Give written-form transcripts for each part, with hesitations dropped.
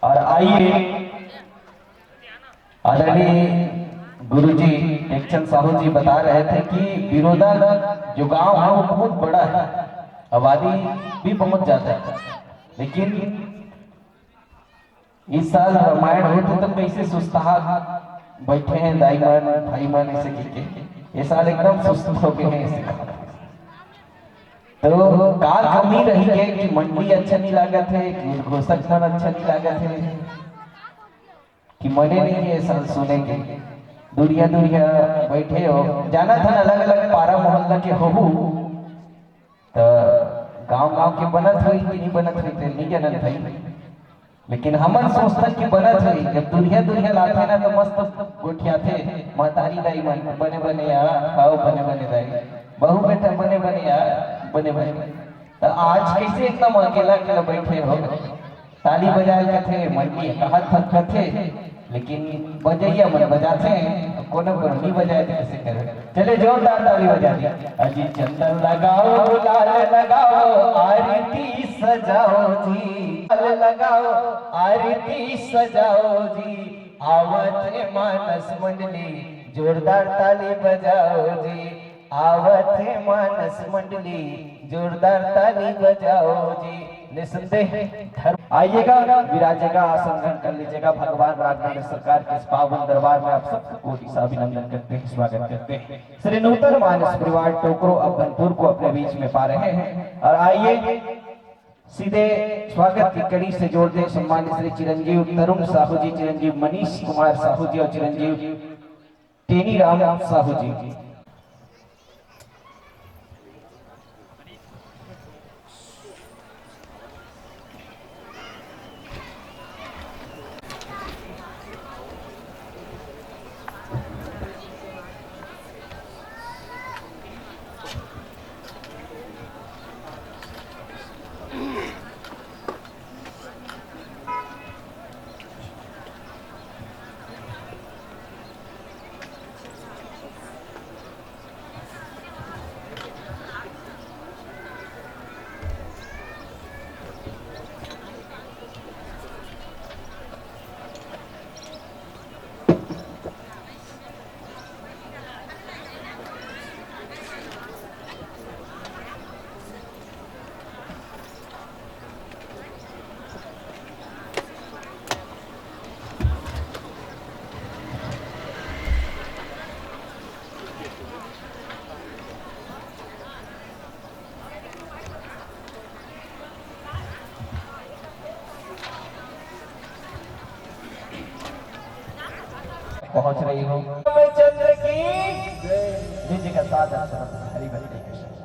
और आइए आदरणीय गुरुजी टेकचंद साहू जी बता रहे थे कि बिरोदा जो गांव है वो बहुत बड़ा है, आबादी भी बहुत ज्यादा है, लेकिन इस साल रामायण होते तो कैसे सुस्ता बैठे हैं दाई मन भाई मन ऐसे के, ये साल एकदम सुस्त हो गए हैं ऐसे। तो का कमी रही है कि मंडी अच्छा नहीं लागत है, कि घोषक मन अच्छा नहीं लागत है, कि मने नहीं है साल सुने के दुनिया दुनिया बैठे हो जाना था अलग अलग पारा मोहल्ला के हो तो गांव गांव के बनत हुई कि नहीं बनत हुई थे नहीं जानत थी, लेकिन हमन सोचता कि बनत हुई जब दुनिया दुनिया लाते ना तो मस्त गोठिया थे महतारी दाई मन बने बने आ खाओ बने बने दाई बहू बेटा बने बने आ बने बने। तो आज कैसे एकदम अकेला अकेला बैठे हो, ताली बजाए के थे मंडी कहा थक थे, लेकिन बजैया मन बजाते हैं कोनो कोनो नहीं बजाए तो कैसे करे। चले जोरदार ताली बजा दिया। अजी चंदन लगाओ लाल लगाओ आरती सजाओ जी, लाल लगाओ आरती सजाओ जी, आवत है मानस मंडली जोरदार ताली बजाओ जी, आवत है मानस मंडली जोरदार ताली बजाओ जी। निसंदेह धर्म आइएगा, विराजेगा, आसन ग्रहण कर लीजिएगा। भगवान राघवेंद्र सरकार के इस पावन दरबार में आप सबको कोटि से अभिनंदन करते हैं, स्वागत करते हैं। श्री नूतन मानस परिवार टोकरो अब्बनपुर को अपने बीच में पा रहे हैं और आइए सीधे स्वागत की कड़ी से जोड़ते हैं सम्मानित श्री चिरंजीव तरुण साहू जी, चिरंजीव मनीष कुमार साहू जी और चिरंजीव टेनी राम साहू जी। पहुंच रही हो चंद्र की जय का साथ हरि भक्ति के साथ।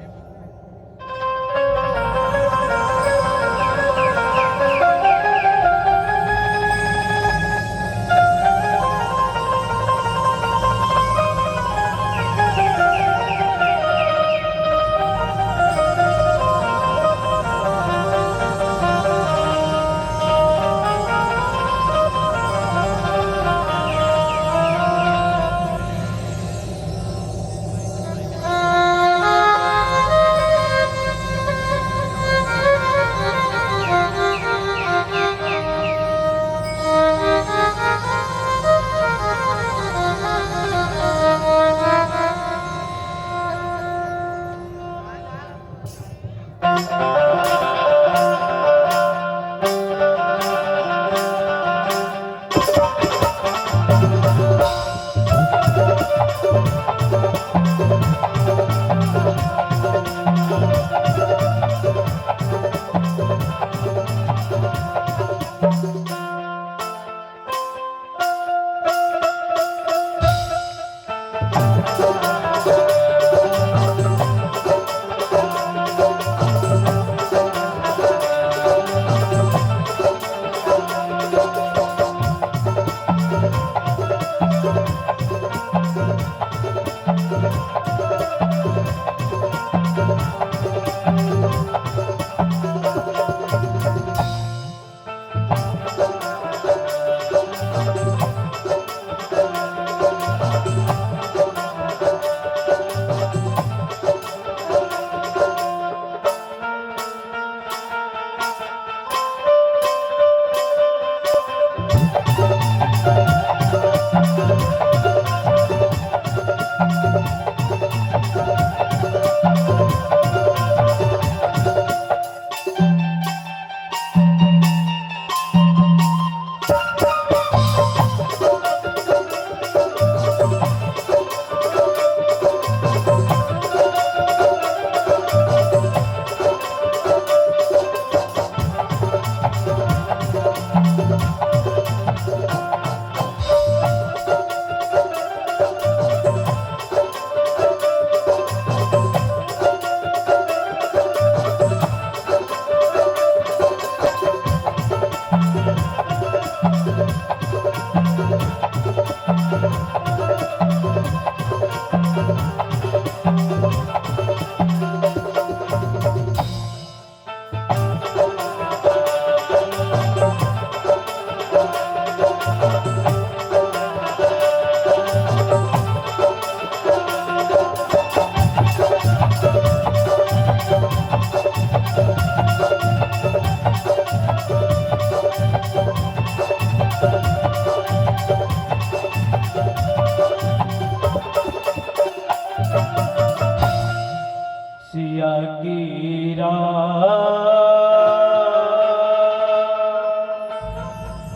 सिया की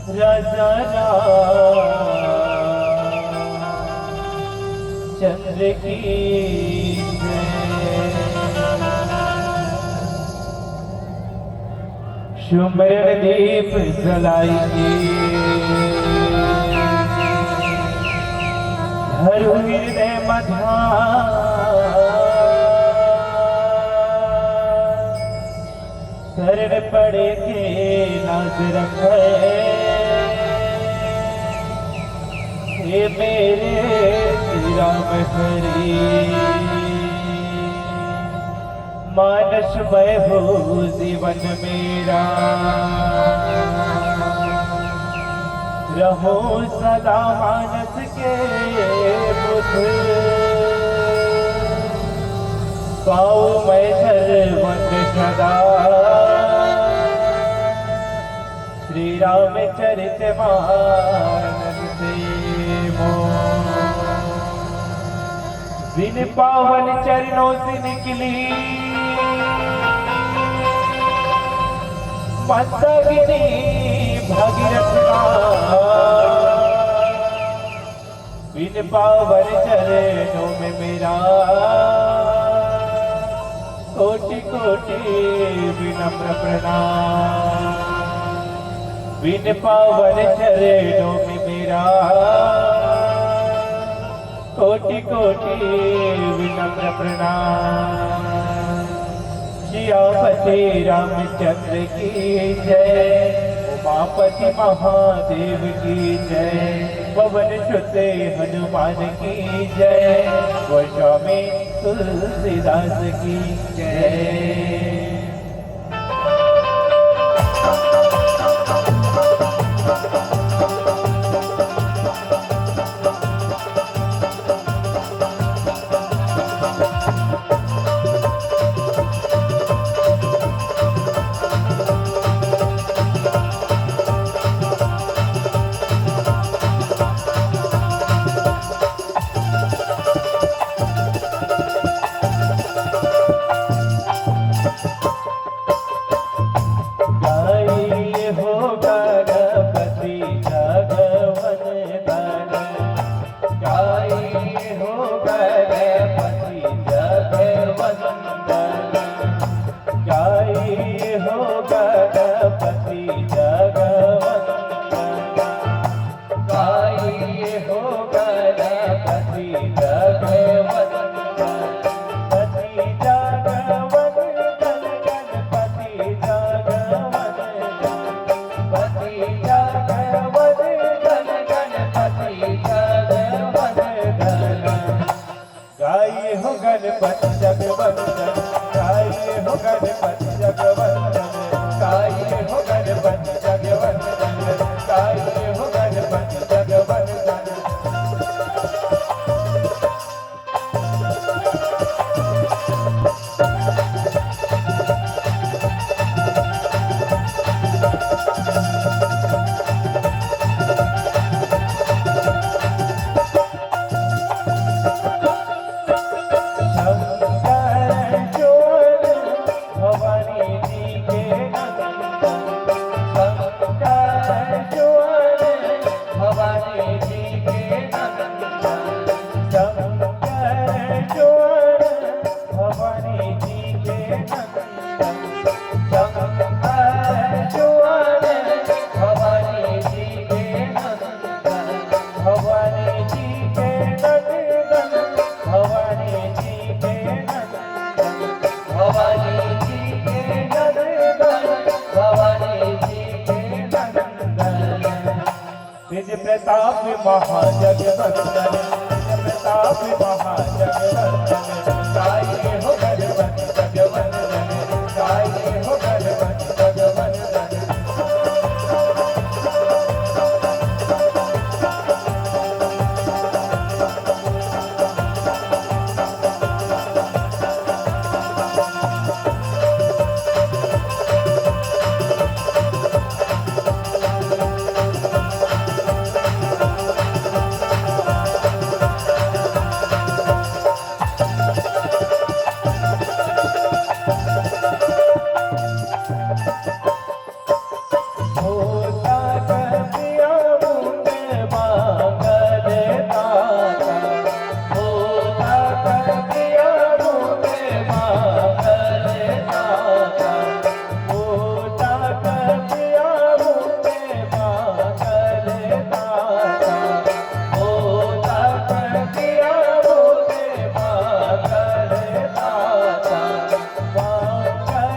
राजा चंद्र की सुमरण दीप जलाइए हर हृदय मधा शरण पड़े के नाज रखे हे मेरे श्री राम हरि मानस मय हो जीवन मेरा रहो सदा मानस के बुध पाओ मैं सर्वंग सदा श्री रामचरित मानस से बिन पावन चरणों से निकली मंदाकिनी भागीरथ बिन पावन चरणों में मेरा कोटि कोटि विनम्र प्रणाम बिन पावन चरणों में मेरा कोटि कोटि विनम्र प्रणाम सियापति रामचंद्र की जय उमापति महादेव की जय पवन सुत हनुमान की जय गोस्वामी तुलसीदास की जय। गणपति जगवंदन गाये हो गणपति जगवंदन गाये हो गणपति जगवंदन गाये हो गणपति जगवंदन। प्रताप महाजगवंदन प्रताप महाजगवंदन गाये हो गणपति जगवंदन गाये हो गणपति जगवंदन। होता कतिया मुंडे मांगल दाता होता कतिया मुंडे मांगल दाता होता कतिया मुंडे मांगल दाता होता कतिया मुंडे मांगल दाता मांगल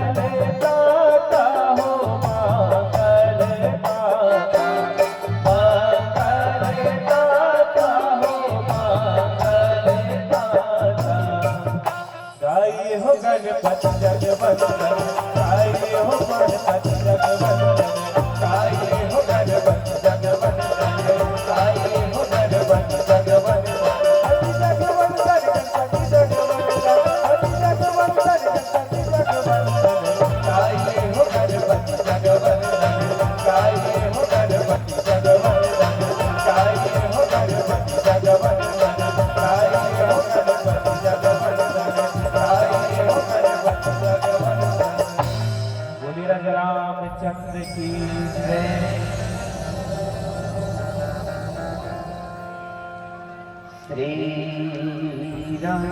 दाता हो मांगल दाता मांगल दाता हो मांगल दाता गाये हो गणपति जगवंदन गाये हो गणपति जगवंदन गाये हो गणपति जगवंदन गाये हो गणपति जगवंदन हरि जगवंदन गणपति जगवंदन हरि जगवंदन गणपति जगवंदन गाये हो गणपति जगवंदन गाये हो गणपति जगवंदन गाये हो गणपति जगवंदन गाये हो गणपति जगवंदन गाये हो गणपति जगवंदन बोलिए राजा रामचंद्र की जय श्री राम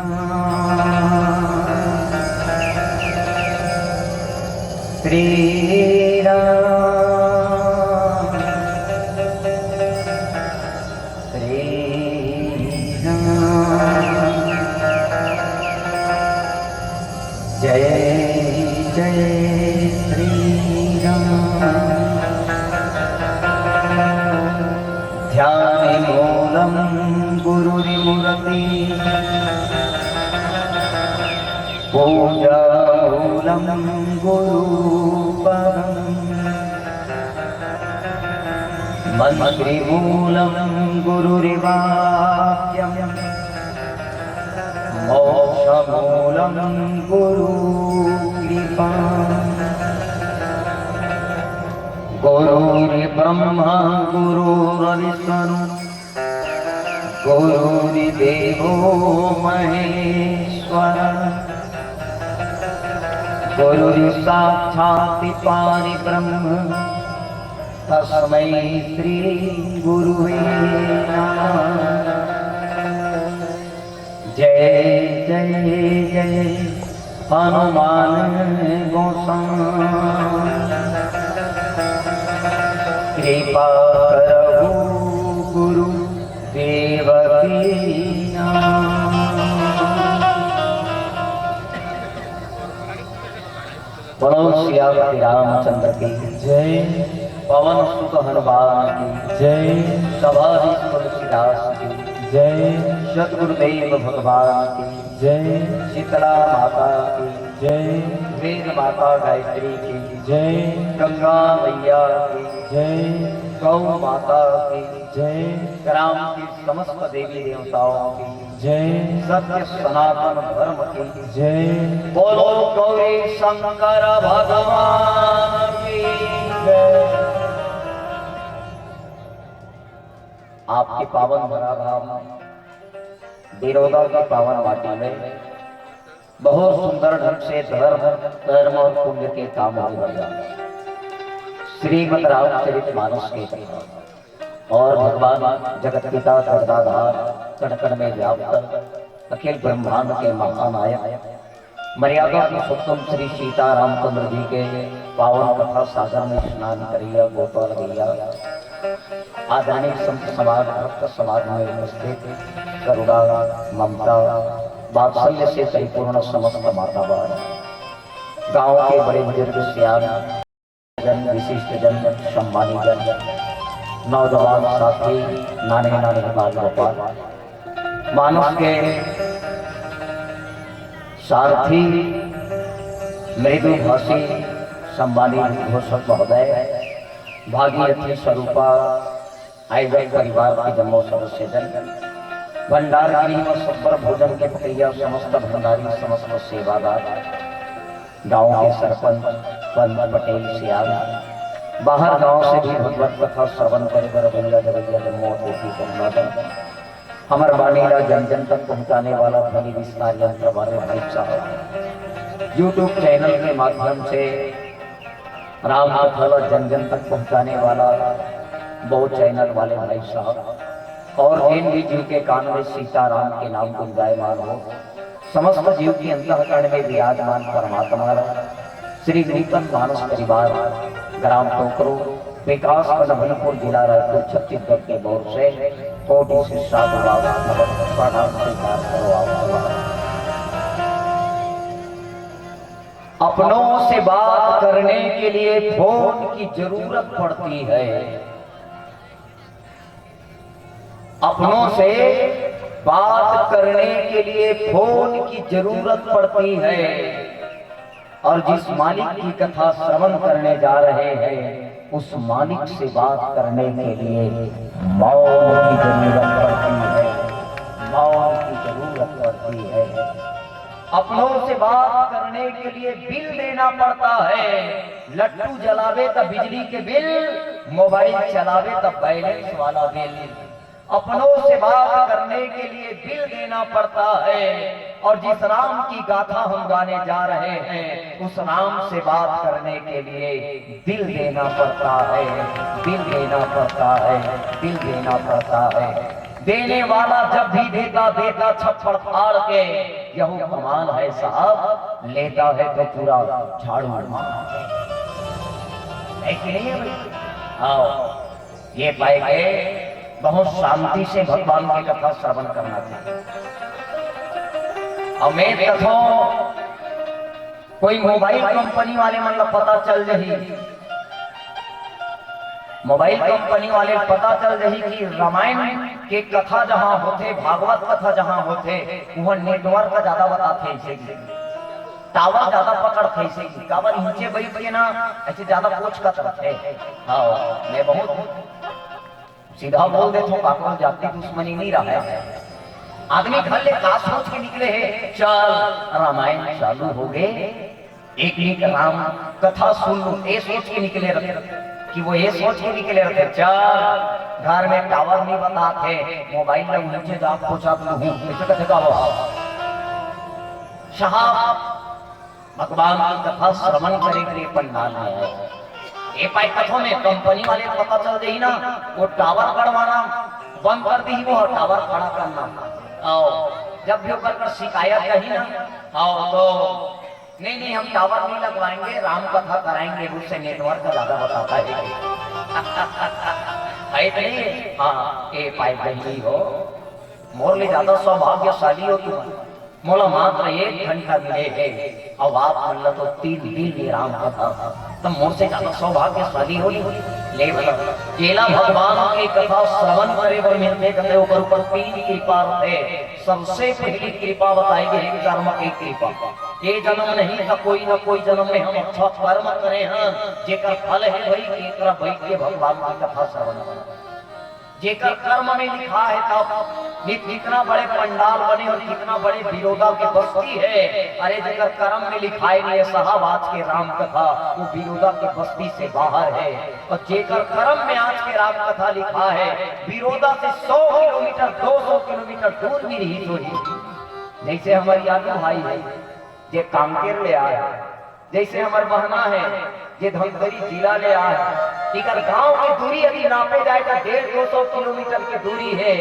श्री राम श्री राम जय जय श्री राम ध्यानमूलं गुरुरिमूर्ति पूजामूलं गुरुपदम् मन्त्रिमूलं गुरुरिवाक्यम् मोक्षमूलं गुरुकृपा गुरुर्ब्रह्मा गुरुर्विष्णु गुरुर्देवो महेश्वर गुरुर्साक्षात् परब्रह्म तस्मै श्री गुरुवे नमः जय जय जय हनुमान गोसाई कृपा करहु गुरु देवकी बोलो श्री रामचंद्र की जय पवन सुत हनुमान की जय सवारी तुलसीदास की जय सतगुरुदेव भगवान की जय शीतला माता की जय वेद माता गायत्री की जय गंगा मैया की जय गौ माता की जय ग्राम की समस्त देवी देवताओं की जय सत्य सनातन धर्म की जय बोलो गौरी शंकर भगवान की जय आपके पावन धराधाम बिरोदा की पावन माटी में बहुत सुंदर ढंग से धर्म कर्म और पुण्य के काम हो रहे हैं। श्रीमद् रामचरितमानस के कथा और भगवान जगत पिता जगदाधार कण कण में व्याप्त अखिल ब्रह्मांड के महानायक मर्यादा पुरुषोत्तम श्री सीता रामचंद्र जी के पावन कथा सागर में स्नान करिया गोपाल गैया आधुनिक संत समाज भक्त समाज में उपस्थित करुणा ममता वात्सल्य से परिपूर्ण समस्त मातावान गांव के बड़े बुजुर्ग सियान जन विशिष्ट जन सम्मानी जन नौजवान साथी नाने नाने बाल गोपाल मानस के सारथी मृदु भाषी सम्मानित घोषक महोदय भागीरथी स्वरूपा आयोजक परिवार के जन्मों सदस्य जन भंडार गृह में सब्बर भोजन के प्रक्रिया समस्त भंडारी समस्त सेवादार गांव के सरपंच पंच पटेल सियाल बाहर गांव से भी भगवत कथा श्रवण करे बर भैया जबैया जन्मों देती संवादन हमार वाणीला जन जन तक पहुंचाने वाला ध्वनि विस्तार यंत्र वाले भाई साहब यूट्यूब चैनल के माध्यम से राम कथा जन जन तक पहुंचाने वाला बहुत चैनल वाले भाई साहब और इन जीव के कान में सीताराम के नाम गुंजायमान हो। समस्त जीव की अंतःकरण में विराजमान परमात्मा श्री नूतन मानस परिवार ग्राम टोकरो विकास बनपुर जिला रायपुर छत्तीसगढ़ के ओर से कोटि से साधुवाद प्रणाम स्वीकार करो। अपनों से बात करने के लिए फोन की जरूरत पड़ती है। अपनों से बात करने के लिए फोन की जरूरत पड़ती है और जिस मालिक की कथा श्रवण करने जा रहे हैं उस मालिक से बात करने के लिए मौन की जरूरत पड़ती है। मौन की जरूरत पड़ती है। अपनों से बात करने के लिए बिल देना पड़ता है। लट्टू जलावे तब बिजली के बिल, मोबाइल चलावे तब बैलेंस वाला बिल। अपनों से बात करने के लिए बिल देना पड़ता है और जिस राम की गाथा हम गाने जा रहे हैं उस राम से बात करने के लिए दिल देना पड़ता है। दिल देना पड़ता है। दिल देना पड़ता है। देने वाला जब भी देता देता छप्पड़ फाड़ के, यह कमाल है साहब, लेता है तो पूरा झाड़ू नहीं। आओ ये पाएंगे बहुत शांति से भगवान की कथा श्रवण करना चाहिए। और मैं कथो कोई मोबाइल कंपनी वाले मतलब पता चल रही, मोबाइल कंपनी वाले पता चल रही कि रामायण के कथा जहां होते, भागवत कथा जहां होते, वह नेटवर्क ज्यादा बताते ऐसे टावर ज्यादा पकड़ कैसे कावर नीचे बैठ के ना ऐसे ज्यादा पूछ कर करते। हाँ मैं बहुत सीधा बोल दे तो काकों जाति दुश्मनी नहीं रहा है। आदमी घर ले का सोच के निकले है, चल रामायण चालू हो गए, एक राम कथा सुन लो, ये सोच के निकले रहे कि वो ये सोच के निकले रहे चल घर में टावर नहीं बताते, मोबाइल में नीचे जा पहुंचा दो ऐसे कैसे का साहब भगवान की कथा श्रवण करेंगे पंडाल में। ये पाई कथों में कंपनी वाले पता चल गई ना, वो टावर गड़वाना बंद कर दी, वो टावर खड़ा करना। आओ जब भी ऊपर शिकायत रही ना, आओ तो नहीं हम टावर नहीं लगवाएंगे, राम कथा कराएंगे, उससे नेटवर्क ज्यादा बताता है। हाँ ये पाई गई हो, मोर ले ज्यादा सौभाग्यशाली हो तुम, मोला मात्र 1 घंटा मिले है और आप मतलब तो 3 दिन राम कथा, तब मोर से ज्यादा सौभाग्यशाली हो ले भला केला भगवान की कथा श्रवण करे बर मिलते कहते ऊपर ऊपर 3 कृपा होते। सबसे पहली कृपा बताई गई है कर्म की कृपा। ये जन्म नहीं था, कोई ना कोई जन्म में हम अच्छा कर्म करे हैं जेकर फल है भाई एकरा बैठ के भगवान की कथा श्रवण जेकर कर्म में लिखा है तब कितना बड़े पंडाल बने और कितना बड़े विरोधा की बस्ती है। अरे जेकर कर्म में लिखा है साहब आज के राम कथा वो विरोधा की बस्ती से बाहर है, और जेकर कर्म में आज के राम कथा लिखा है विरोधा से 100 किलोमीटर 200 किलोमीटर दूर भी रही तो जैसे हमारी आगे भाई है जे कांकेर ले आया, जैसे हमारे बहना है ये धमतरी जिला ले आया, इकर गांव की दूरी यदि नापे जाए तो 150-200 किलोमीटर की दूरी है,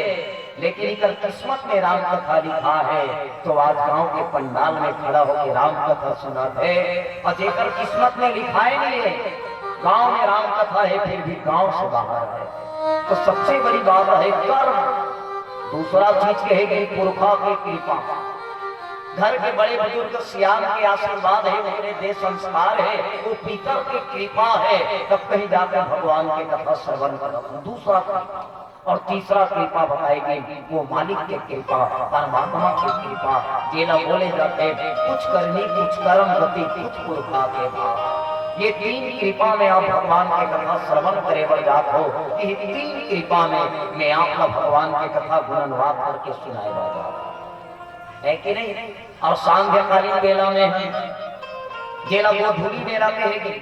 लेकिन इकर किस्मत में राम कथा लिखा है तो आज गांव के पंडाल में खड़ा होकर राम कथा सुनाते। और जेकर किस्मत में लिखा है नहीं है गांव में राम कथा है फिर भी गांव से बाहर है। तो सबसे बड़ी बात है कर्म। दूसरा चीज कहेगी पुरखा की कृपा, घर के बड़े बुजुर्ग सियाम के आशीर्वाद है, मेरे देश संस्कार है, वो पितर की कृपा है, तब कहीं जाकर भगवान के कथा श्रवण करो। दूसरा कृपा और तीसरा कृपा बताएगी वो मालिक की कृपा, परमात्मा की कृपा। जेला बोले जाते कुछ करनी कुछ कर्म गति कुछ पुरखा के भाव। ये 3 कृपा में आप भगवान के कथा श्रवण करे बर जात हो, ये 3 कृपा में मैं आपका भगवान के कथा गुणगान करके सुनाए जाता है कि नहीं। और सांध्यकालीन बेला में जेला वो धूली बेला कहेगी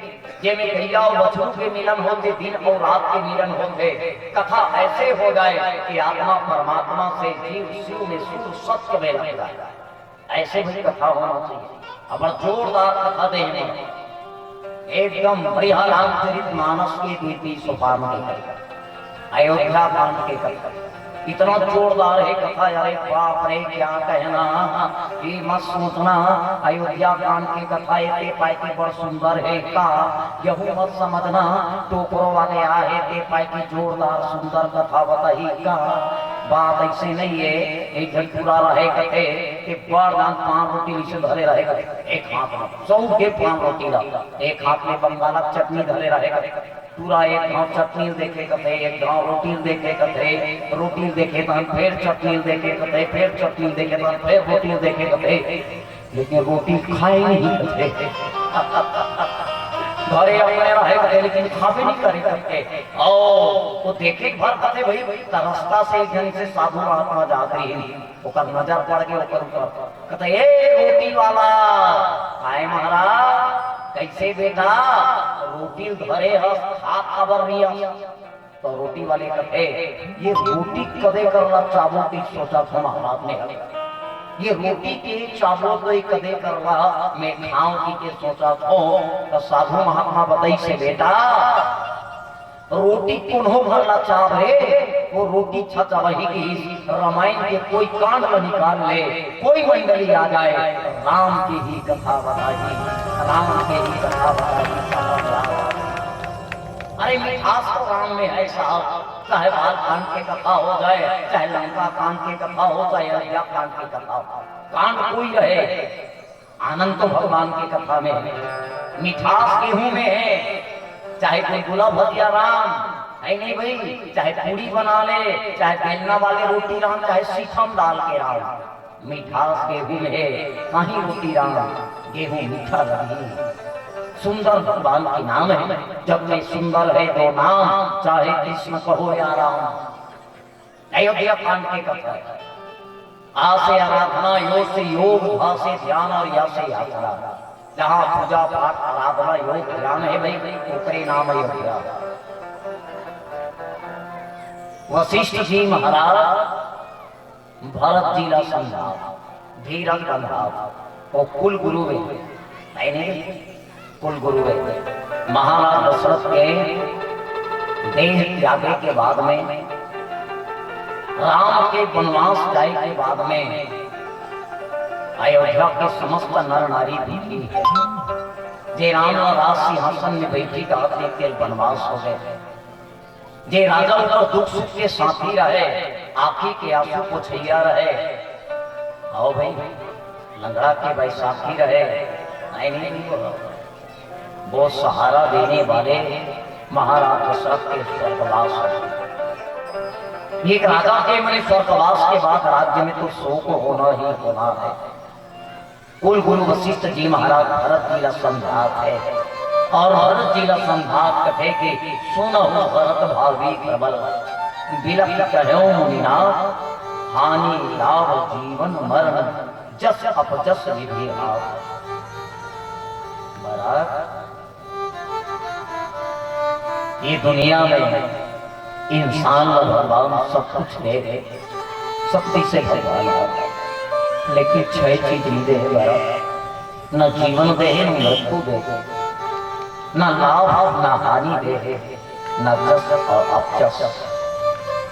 जे में गैया और बछरू के मिलन होते, दिन और रात के मिलन होते, कथा ऐसे हो जाए कि आत्मा परमात्मा से जीव शिव में शिव सत्य में लग जाए। ऐसे भी कथा होना चाहिए। अब जोरदार कथा देने एकदम बढ़िया रामचरित मानस के द्वितीय सोपान के अयोध्या कांड के कथा इतना जोरदार है कथा, अरे बाप रे क्या कहना, ये मत सोचना अयोध्या कांड की कथा ये पाई बड़ सुंदर है का, यहू मत समझना टोकरो वाले आए ते पाई की जोरदार सुंदर कथा बताई का। बात ऐसे नहीं है, एक जन पूरा रहे कथे एक बार दान 5 रोटी नीचे धरे रहे एक हाथ में 100 के 5 रोटी ला, एक हाथ में बंगाला चटनी धरे रहे पूरा, एक घाव चटनी देखे कथे, एक घाव रोटी देखे कथे, रोटी देखे तो फिर चटनी देखे कथे, फिर चटनी देखे तो फिर रोटी देखे कथे, लेकिन रोटी खाए नहीं कथे। घरे अपने रहे कथे लेकिन खावे नहीं करे करते। ओ वो देखे भर कथे भाई रास्ता से एक जन से साधु महात्मा जात रही ओकर नजर पड़ गई ओकर ऊपर, कहते ए रोटी वाला आए महाराज कैसे बेटा रोटी धरे हस हाथ खबर रिया, तो रोटी वाले कहते ये रोटी कदे करना चावो की सोचा था महाराज ने, ये रोटी के चावो तो कदे करवा मैं खाऊं की के सोचा था। तो साधु महात्मा बताई से बेटा रोटी कुन्हो भरना चाव रे, वो रोटी छचा वही की रामायण के कोई कांड में निकाल ले, कोई मंडली आ जाए राम की ही कथा बताई, राम की ही कथा बताई। अरे मिठास तो राम में है साहब, चाहे बाल कांड की कथा हो जाए, चाहे लंका कांड की कथा हो, चाहे अयोध्या कांड की कथा हो, कांड कोई रहे आनंद तो भगवान की कथा में है, मिठास गेहूं में है, चाहे कोई गुलाब भतिया राम है नहीं भाई, चाहे पूरी बना ले, चाहे बेलना वाले रोटी राम, चाहे सीखम डाल के राम, मिठास गेहूं में है, कहीं रोटी राम गेहूं मीठा लगी। सुंदर भगवान की नाम है, जब में सुंदर है तो नाम, चाहे कृष्ण कहो या राम। अयोध्या कांड की कथा आ से आराधना, योग से योग, भा से ध्यान और या से यात्रा, जहाँ पूजा पाठ आराधना योग ध्यान है भाई ओकरे नाम अयोध्या। वशिष्ठ जी महाराज भरत जी ला समझाओ, धीरज बंधाओ, और कुल गुरु है कुल गुरु है। महाराज दशरथ के देह त्यागे के बाद में, राम के वनवास जाए के बाद में, अयोध्या के समस्त नर नारी देखी जे राम राज सिंहासन में बैठी का देख के वनवास हो गए, जे राजा ऊपर दुख सुख के साथी रहे, आंखी के आंसू पोछैया रहे, आओ भाई लंगड़ा के बैसाखी रहे, नहीं वो सहारा देने वाले महाराज दशरथ के स्वर्गवास। एक राजा के मैंने स्वर्गवास के बाद राज्य में तो शोक होना ही होना है। कुल गुरु वशिष्ठ जी महाराज भरत जी का संघात है, और भरत जी का संघात कथे कि सुनो भरत भावी प्रबल, बिलख कहो मुनिनाथ, हानि लाभ जीवन मरण, जस अपजस विधि लाभ। ये दुनिया में इंसान और भगवान सब कुछ दे दे, शक्ति से भगवान है, लेकिन 6 चीज नहीं दे है, न जीवन दे है, न मृत्यु दे है, न लाभ न हानि दे है, न जस और अपजस।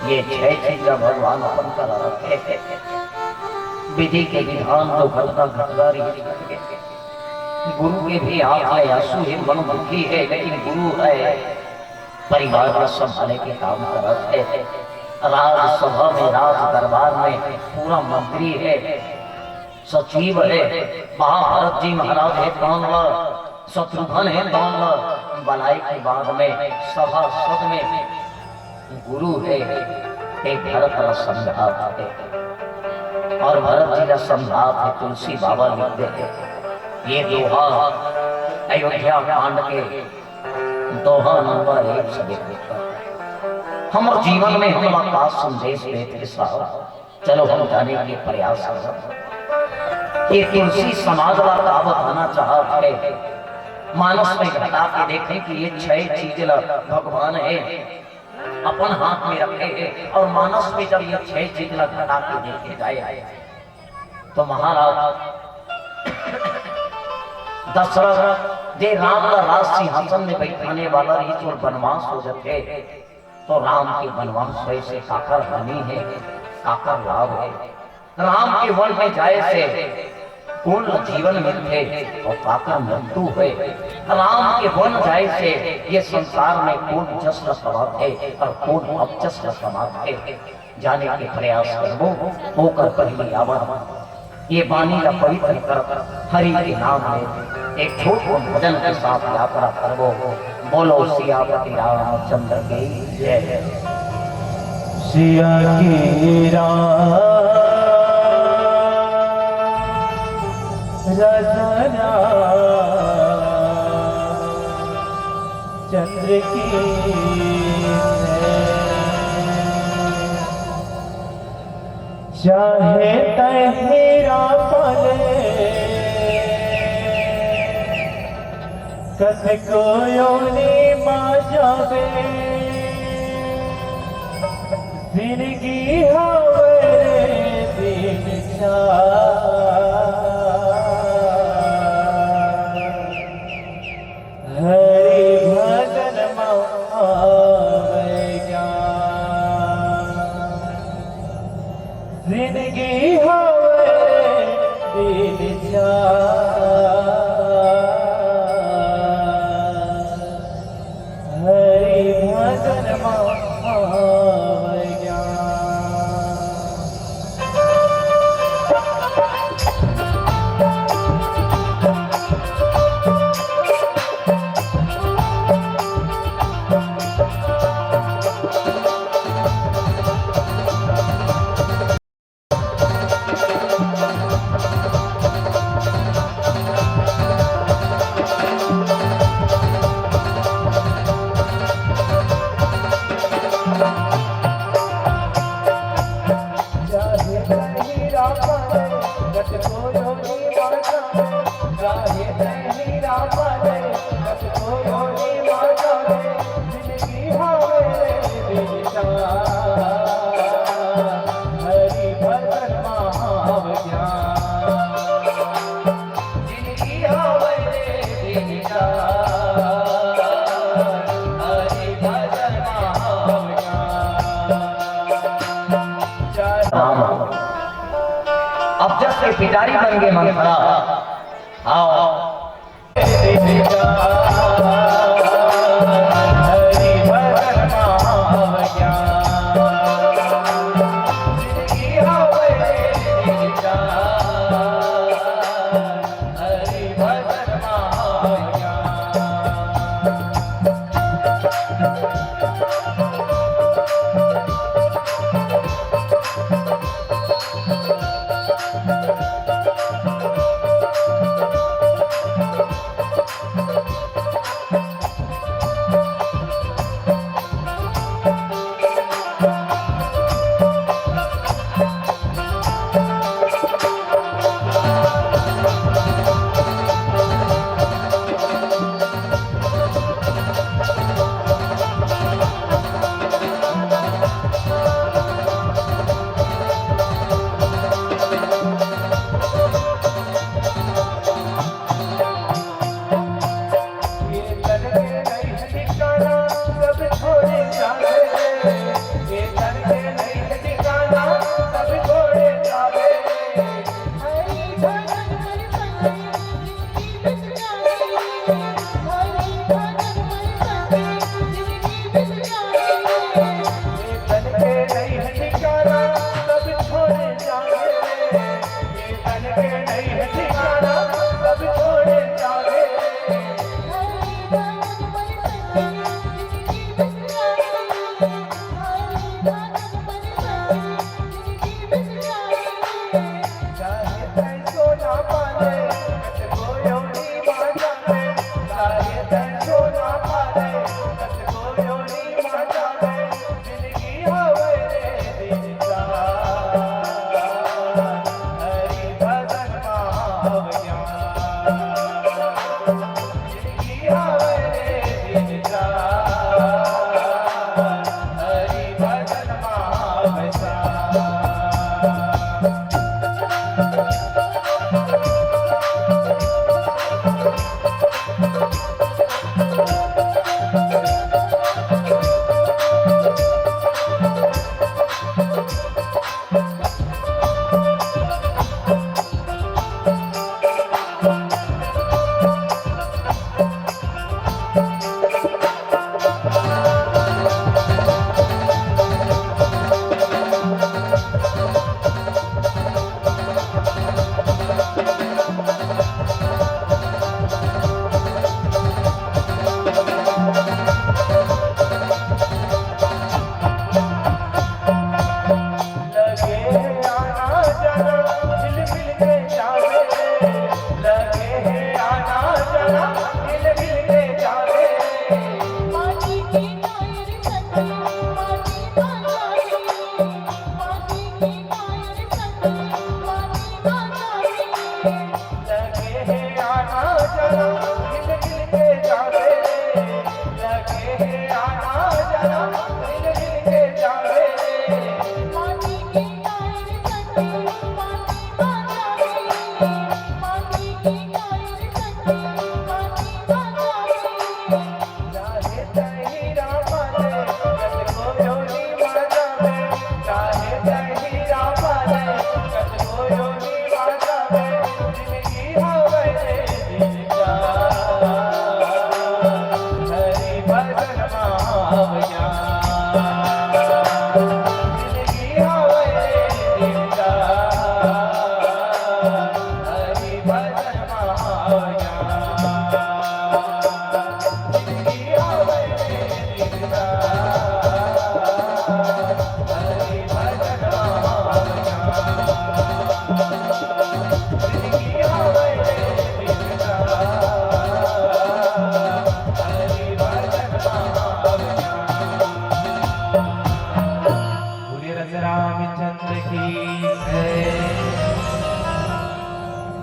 ये 6 चीज का भगवान अपन कर रखे है। विधि के विधान तो घटना घटना रही, गुरु के भी हाथ में आंसू है, मन दुखी है, लेकिन गुरु है परिवार को संभालने के काम करते हैं। राजसभा में, राज दरबार में पूरा मंत्री है, सचिव है, महाभारत जी महाराज है, कौन शत्रुघ्न है, कौन बनाई के बाद में सभा सद में गुरु है, एक भरत का संघात है, और भरत जी का संघात है तुलसी बाबा लिखते हैं। ये दोहा अयोध्या कांड के दोहा नंबर 1 से देखकर हमारे जीवन में हम का संदेश देते साहब। चलो हम जाने के प्रयास करें। ये तुलसी समाज वाला बताना चाहते हैं, मानस में घटा के देखें कि ये 6 चीज भगवान है अपन हाथ में रखे हैं, और मानस में जब ये 6 चीज घटा के देखे जाए तो महाराज दशरथ जे राम का राज सिंहासन में बैठाने वाला ईश्वर वनवास हो जाते तो राम के वनवास से काकर हानि है, काकर लाभ है। राम के वन में जाए से पूर्ण जीवन मिलते और काकर मृत्यु है। राम के वन जाए से ये संसार में पूर्ण जश्न समाप्त है और पूर्ण अपजश्न समाप्त है। जाने के प्रयास करो होकर पहली आवर ये वाणी का पवित्र कर हरि के नाम में एक छोटे भजन के साथ यात्रा करो। बोलो सियापति रामचंद्र की जय। सिया की रजना चंद्र की चाहे तहेरा पले कथ को योनी माँ जावे जिंदगी हमारे दिन हरि भजन जिंदगी हमारे दिन हरि भजन अब जब से पिटारी बन गए मंत्रा आओ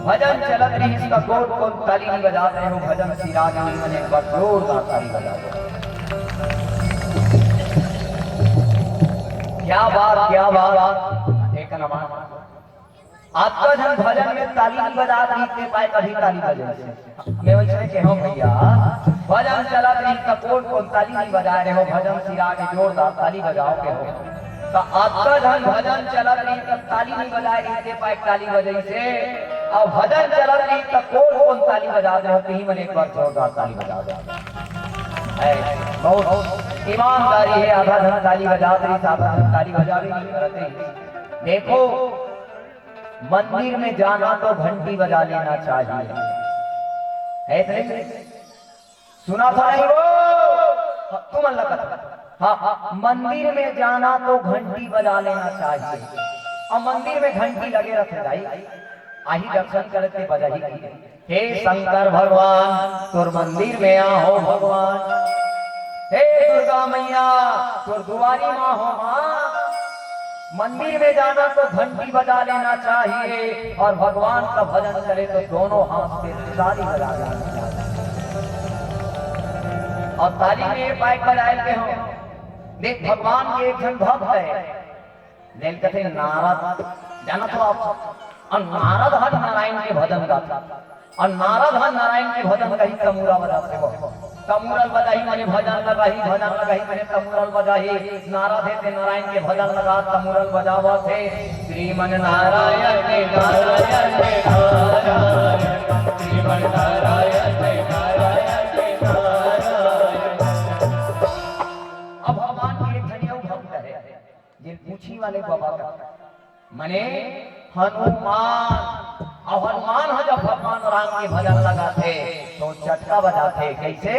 भजन चलत रही इसका कोट को ताली नहीं बजाते हो भजन सिरा के मन एक बार जोरदार ताली बजा दो। क्या बात एक नमाज आपका जन भजन में ताली नहीं बजा रही के पाए कभी ताली बजे मैं वैसे कहूं भैया भजन चला रही का कोट ताली नहीं बजा रहे हो भजन सिरा के जोरदार ताली बजाओगे हो तो आपका जन भजन चला रही तब ताली नहीं बजा रही के पाए ताली बजे से और भजन चला रही तब कोट ताली बजा रहे हो कहीं मैंने एक बार जोरदार ताली बजा दो। बहुत ईमानदारी है आधा धन ताली बजा रही आधा धन ताली बजा रही नहीं करते। देखो मंदिर में जाना तो घंटी बजा लेना चाहिए है सुना था नहीं वो तुम अल्लाह हाँ मंदिर में जाना तो घंटी बजा लेना चाहिए और मंदिर में घंटी लगे रखे जाए आही दर्शन करके बजाई हे शंकर भगवान तुर मंदिर में आओ भगवान हे दुर्गा मैया तुर दुआरी माँ हो माँ मंदिर में जाना तो घंटी बजा लेना चाहिए और भगवान का भजन करे तो दोनों हाथ से ताली बजा लेना चाहिए। और ताली में ये पाइप बजाए के हो देख भगवान के एक जन भक्त है लेल कहते नारद जाना तो आप और नारद हर नारायण के भजन गाता और नारद हर नारायण के भजन का ही तमूरा बजाते हो तमुरल बजाही माने भजन लगाही माने तमुरल बजाही नारद है ते नारायण के भजन लगा तमुरल बजावा थे श्रीमन नारायण के नारायण के नारायण श्रीमन नारायण के नारायण के नारायण। अब भगवान के एक धनिया भक्त है जिन पूछी वाले बाबा का माने हनुमान और हनुमान हो जब भगवान राम के भजन लगाते तो चटका बजाते कैसे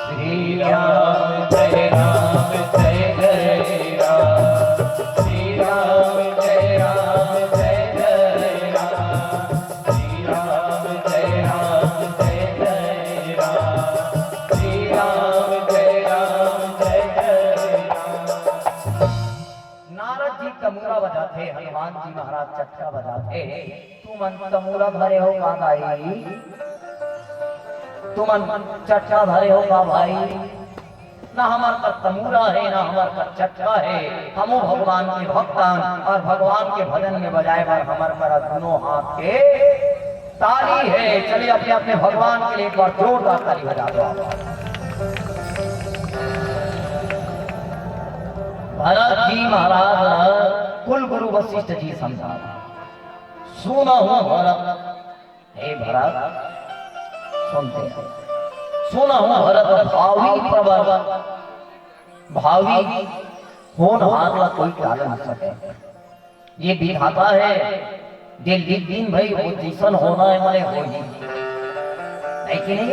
श्री राम जय राम जय जय राम श्री राम जय राम जय जय राम श्री राम जय राम जय जय राम श्री राम जय राम जय जय राम। नारद जी तमूरा बजाते हनुमान जी महाराज चटका बजाते तुमन तमूरा भरे हो का भाई तुमन चटका भरे हो का भाई ना हमार का तमूरा है ना हमार का चटका है हमो भगवान के भक्तन और भगवान के भजन में बजाए बार हमार पर दोनों हाथ के ताली है। चलिए अपने अपने भगवान के लिए एक बार जोरदार ताली बजा दो। भरत जी महाराज कुल गुरु वशिष्ठ जी समझा सुना हूं भरत हे भरत सुनते सुना हूं भरत भावी प्रवर भावी होनहार ला कोई टाल न सके ये दिखाता है दिल दिन भाई वो जिसन होना है मने हो ही नहीं कि नहीं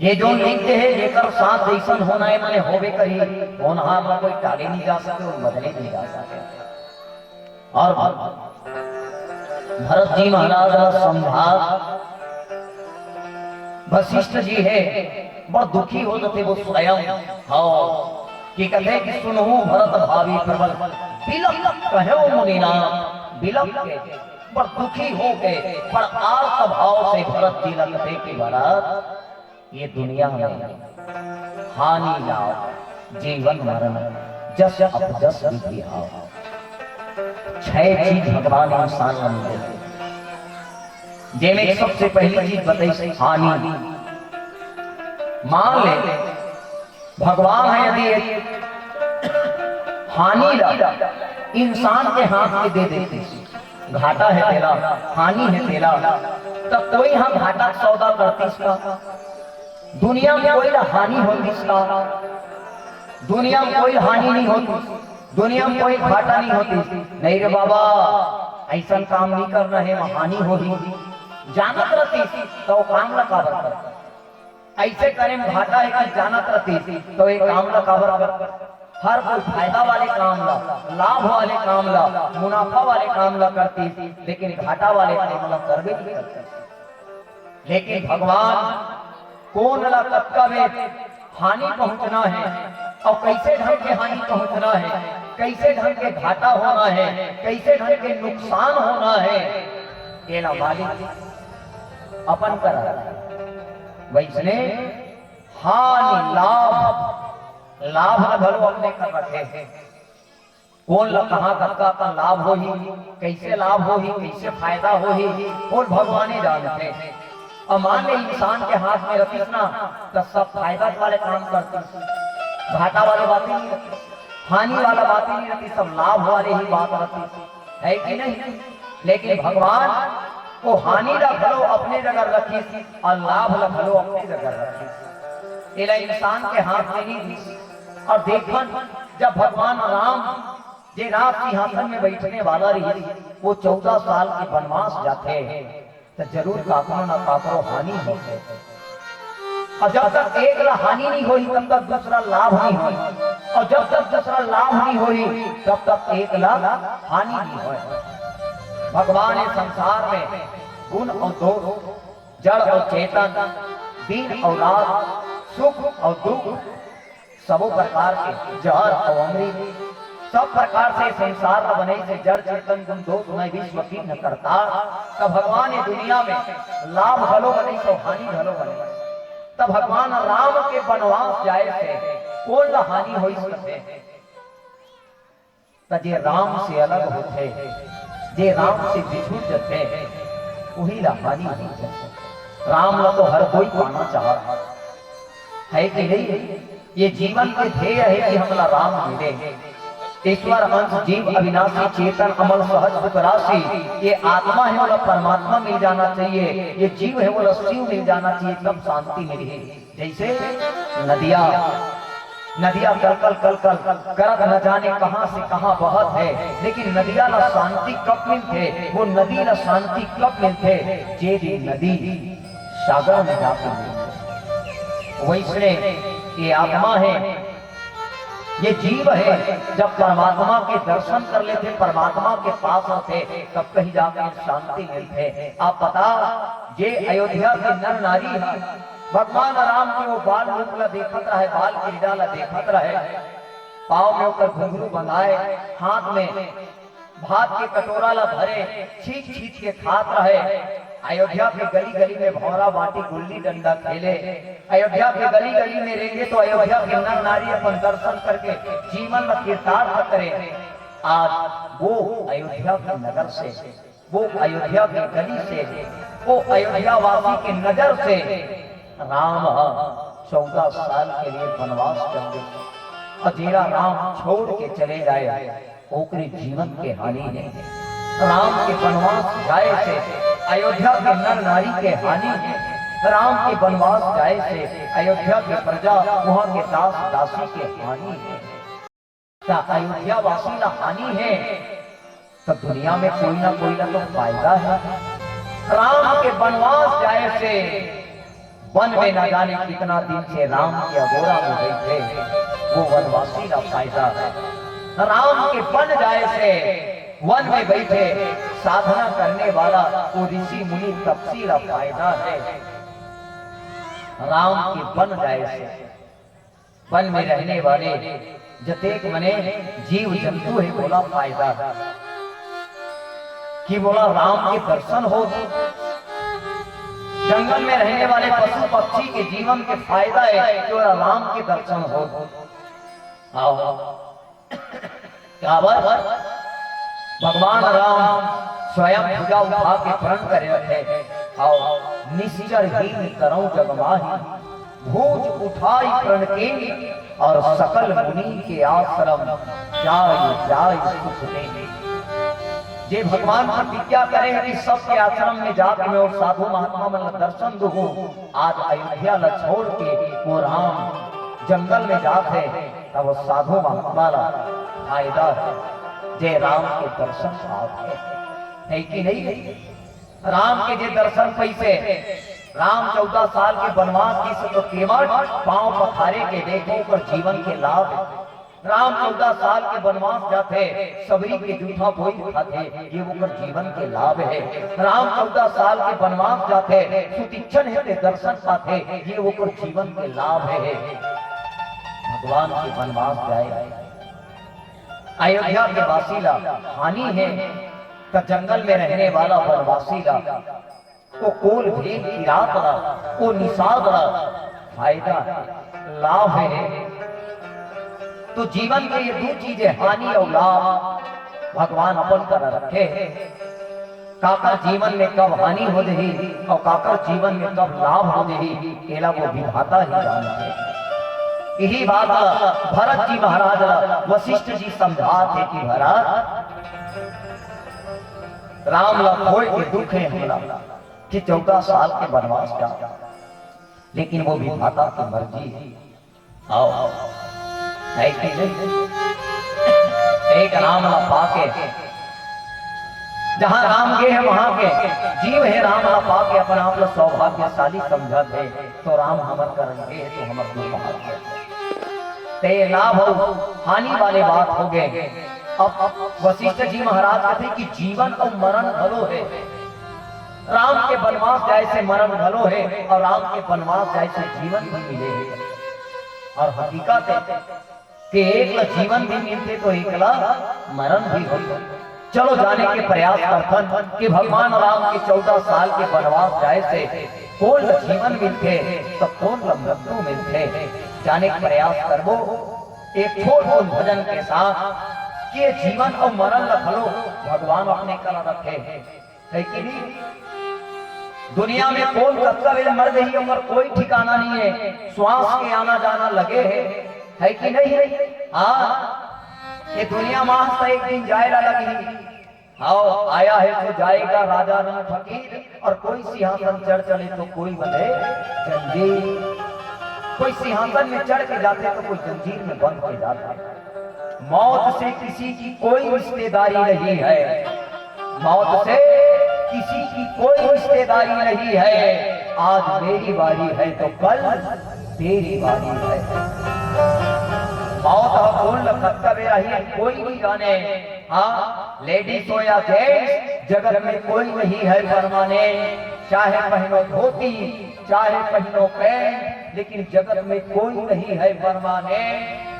ये जो लिखते हैं लेकर साथ जैसन होना है मने होवे कही होनहार ला कोई टाले नहीं जा सके और बदले नहीं जा सके। और भरत जी महाराज समझा वशिष्ठ जी है बहुत दुखी हो जाते वो स्वयं हाँ कि कहते कि सुनो भरत भावी प्रबल बिलक कहो मुनिना बिलक के पर दुखी हो गए पर आर्त भाव से भरत जी लगते कि भरत ये दुनिया में हानि लाओ जीवन मरण जस अपजस विधि आओ छह चीज भगवान इंसान को मिले जेमें सबसे पहली चीज बताई हानि। मान ले भगवान है यदि हानि ला इंसान के हाथ के दे देते घाटा है तेरा हानि है तेरा तब कोई हम घाटा सौदा करती इसका दुनिया में कोई हानि होती इसका दुनिया में कोई हानि नहीं होती दुनिया में कोई घाटा नहीं होती नहीं रे बाबा ऐसा काम नहीं करना है हानि होगी जानत रहती तो काम ला काबर कर ऐसे करे में घाटा है कि जानत रहती तो एक काम ला काबर कर हर कोई फायदा वाले काम ला लाभ वाले काम ला मुनाफा वाले काम ला करती लेकिन घाटा वाले काम ला करबे नहीं करती। लेकिन भगवान कौन ला कब हानि पहुंचना है और कैसे ढंग के हानि पहुंचना है कैसे ढंग के घाटा होना है, कैसे ढंग के नुकसान होना है, ये ना मालिक अपन कर रहा है। वैसने हानि लाभ लाभ न भलो अपने कर रखे। कौन ला कहाँ का लाभ हो ही, कैसे लाभ हो ही, कैसे फायदा हो ही, कौन भगवान जानते। और मान ले इंसान के हाथ में रखी ना तो सब फायदा वाले काम करते, घाटा वाले बातें नहीं रहती, हानि वाला बातें नहीं रहती, सब लाभ वाले ही बात रहती है कि नहीं। लेकिन भगवान को हानि ला भलो अपने जगह रखी और लाभ ला भलो अपने जगह रखी। ये इंसान के हाथ में नहीं थी। और देखन जब भगवान राम जे राज सिंहासन में बैठने वाला रही, वो 14 साल के वनवास जाते तो जरूर काकरो ना काकरो हानि हो। और जब तक एक ला हानि नहीं हुई तब तक दूसरा लाभ नहीं हुई, और जब तक दूसरा लाभ नहीं हुई तब तक एक ला हानि नहीं हुई। भगवान इस संसार में गुण और दोष, जड़ और चेतन, दिन और रात, सुख और दुख, सबों प्रकार के जहर और अमृत, सब प्रकार से संसार बने से जड़ चेतन गुण दोष में विश्व की न करता। तब भगवान ये दुनिया में लाभ भलो बने तो हानि भलो बने। तब भगवान राम के वनवास जाए से कौन ला हानि हो सके। जे राम से अलग होते, जे राम से बिछुड़ जाते, वही ला हानि होती। राम ला तो हर कोई पाना चाहता है कि नहीं। ये जीवन के ध्येय है कि हमला राम मिले। ईश्वर अंश जीव अविनाशी चेतन अमल सहज सुख राशि, ये आत्मा है बोला परमात्मा मिल जाना चाहिए, ये जीव है बोला शिव मिल जाना चाहिए, तब शांति मिली। जैसे नदियां कल कल करत न जाने कहां से कहां बहत है, लेकिन नदियां ला शांति कब मिलते, वो नदी ला शांति कब मिलते, जे नदी सागर में जाती मिलते। वैसे ये आत्मा है, ये जीव है, जब परमात्मा के दर्शन कर लेते, परमात्मा के पास आते, तब कहीं जाकर शांति मिलते। आप पता ये अयोध्या के नर नारी है, भगवान राम के वो बाल रूप ला देखत रहे, बाल क्रीड़ा ला देखत रहे, पाँव में ऊपर घुंघरू बंधाए, हाथ में भात के कटोरा ला भरे, छींच छींच के खात रहे। अयोध्या के गली गली में भौरा बाटी गुल्ली डंडा खेले, अयोध्या के गली गली में रहेंगे तो अयोध्या के नर नारी अपन दर्शन करके जीवन में कीर्तार्थ करे। आज वो अयोध्या के नगर से, वो अयोध्या की गली से, वो अयोध्या वासी के नजर से राम 14 साल के लिए वनवास जाएंगे, और जेरा राम छोड़ के चले जाए ओकरे जीवन के हानि ने। राम के वनवास जाए से अयोध्या के नर नारी के हानि है, राम के वनवास जाए से अयोध्या के प्रजा वहां के दास दासी के हानि है। अयोध्या वासी ना हानि है, तब दुनिया में कोई ना तो फायदा है। राम के वनवास जाए से वन में न जाने कितना दिन से राम के अगोरा हो गए थे, वो वनवासी का फायदा है। राम के वन जाए से वन में बैठे साधना करने वाला वो ऋषि मुनि तपसी का फायदा है। राम के वन जाए से वन में रहने वाले जतेक मने जीव जंतु है बोला फायदा है कि बोला राम के दर्शन हो। जंगल में रहने वाले पशु पक्षी के जीवन के फायदा है जो राम के दर्शन हो। भगवान राम स्वयं भुजा उठा के प्रण करे रखे, आओ निश्चर हीन करऊं जग माही, भूज उठाई प्रण के और सकल मुनि के आश्रम जाय जाय सुख देने। जे भगवान प्रतिज्ञा करे कि सबके आश्रम में जाकर मैं और साधु महात्मा मन दर्शन दूं, आज अयोध्या ला छोड़ के वो राम जंगल में जाते, तब वो साधु महात्मा ला फायदा है जे राम के दर्शन पाते है कि नहीं। राम के जे दर्शन पैसे, राम 14 साल के वनवास की तो केवल पांव पखारे के देखो पर जीवन के लाभ। राम 14 साल के वनवास जाते, सबरी के जूठा भोज खाते, ये वो जीवन के लाभ है। राम 14 साल के वनवास जाते, सुतीक्षण है दर्शन पाते, ये वो जीवन के लाभ है। भगवान के वनवास जाए अयोध्या के वासीला हानि है का जंगल में रहने वाला वनवासीला वो कोल भेद की रात वो निषाद फायदा लाभ है। तो जीवन के ये दो चीजें हानि और लाभ भगवान अपन कर रखे हैं। काकर जीवन में कब हानि हो रही और काकर जीवन में कब लाभ हो रही केला वो विधाता ही जानते। यही बात भरत जी महाराज वशिष्ठ जी समझाते कि भरत राम लखोई के दुख है हमरा कि 14 साल के वनवास का, लेकिन वो विधाता की मर्जी है। आओ है कि नहीं? एक राम ला पाके जहां राम गे है वहां के जीव है राम ला पाके अपना आप सौभाग्यशाली समझत है। तो राम हमर करेंगे तो हमर दुर्भाग्य ते लाभ हो हानि वाले बात हो गए। अब वशिष्ठ जी महाराज कहते कि जीवन और मरण भलो है। राम के वनवास जाए से मरण भलो है और राम के वनवास जाए से जीवन भी मिले है। और हकीकत है कि एकला जीवन भी मिलते तो एकला मरण भी हो। चलो जाने के प्रयास करथन कि भगवान राम के 14 साल के वनवास जाए से कौन जीवन मिलते तो कौन मृत्यु मिलते। जाने के प्रयास करबो एक छोटे भजन के साथ कि जीवन और मरण भलो भगवान अपने कला रखे है कि नहीं। दुनिया में कौन कब वेल मर गई और कोई ठिकाना नहीं है। श्वास के आना जाना लगे है कि नहीं। हाँ ये दुनिया मां से एक दिन जाएगा लगी। आओ आया है तो जाएगा राजा न फकीर और कोई सिंहासन चढ़ चले तो कोई बंधे जंजीर। कोई सिंहासन में चढ़ के जाते तो कोई जंजीर में बंध के जाता। मौत से किसी की कोई रिश्तेदारी नहीं है। मौत से किसी की कोई रिश्तेदारी नहीं है। आज मेरी बारी है तो कल तेरी बारी है। मौत कौन रही कोई नहीं जाने। हाँ लेडीज हो या जेंट्स जगत में कोई नहीं है परमाने। चाहे पहनो धोती चाहे पहनो पैंट लेकिन जगत में कोई नहीं है परमाने।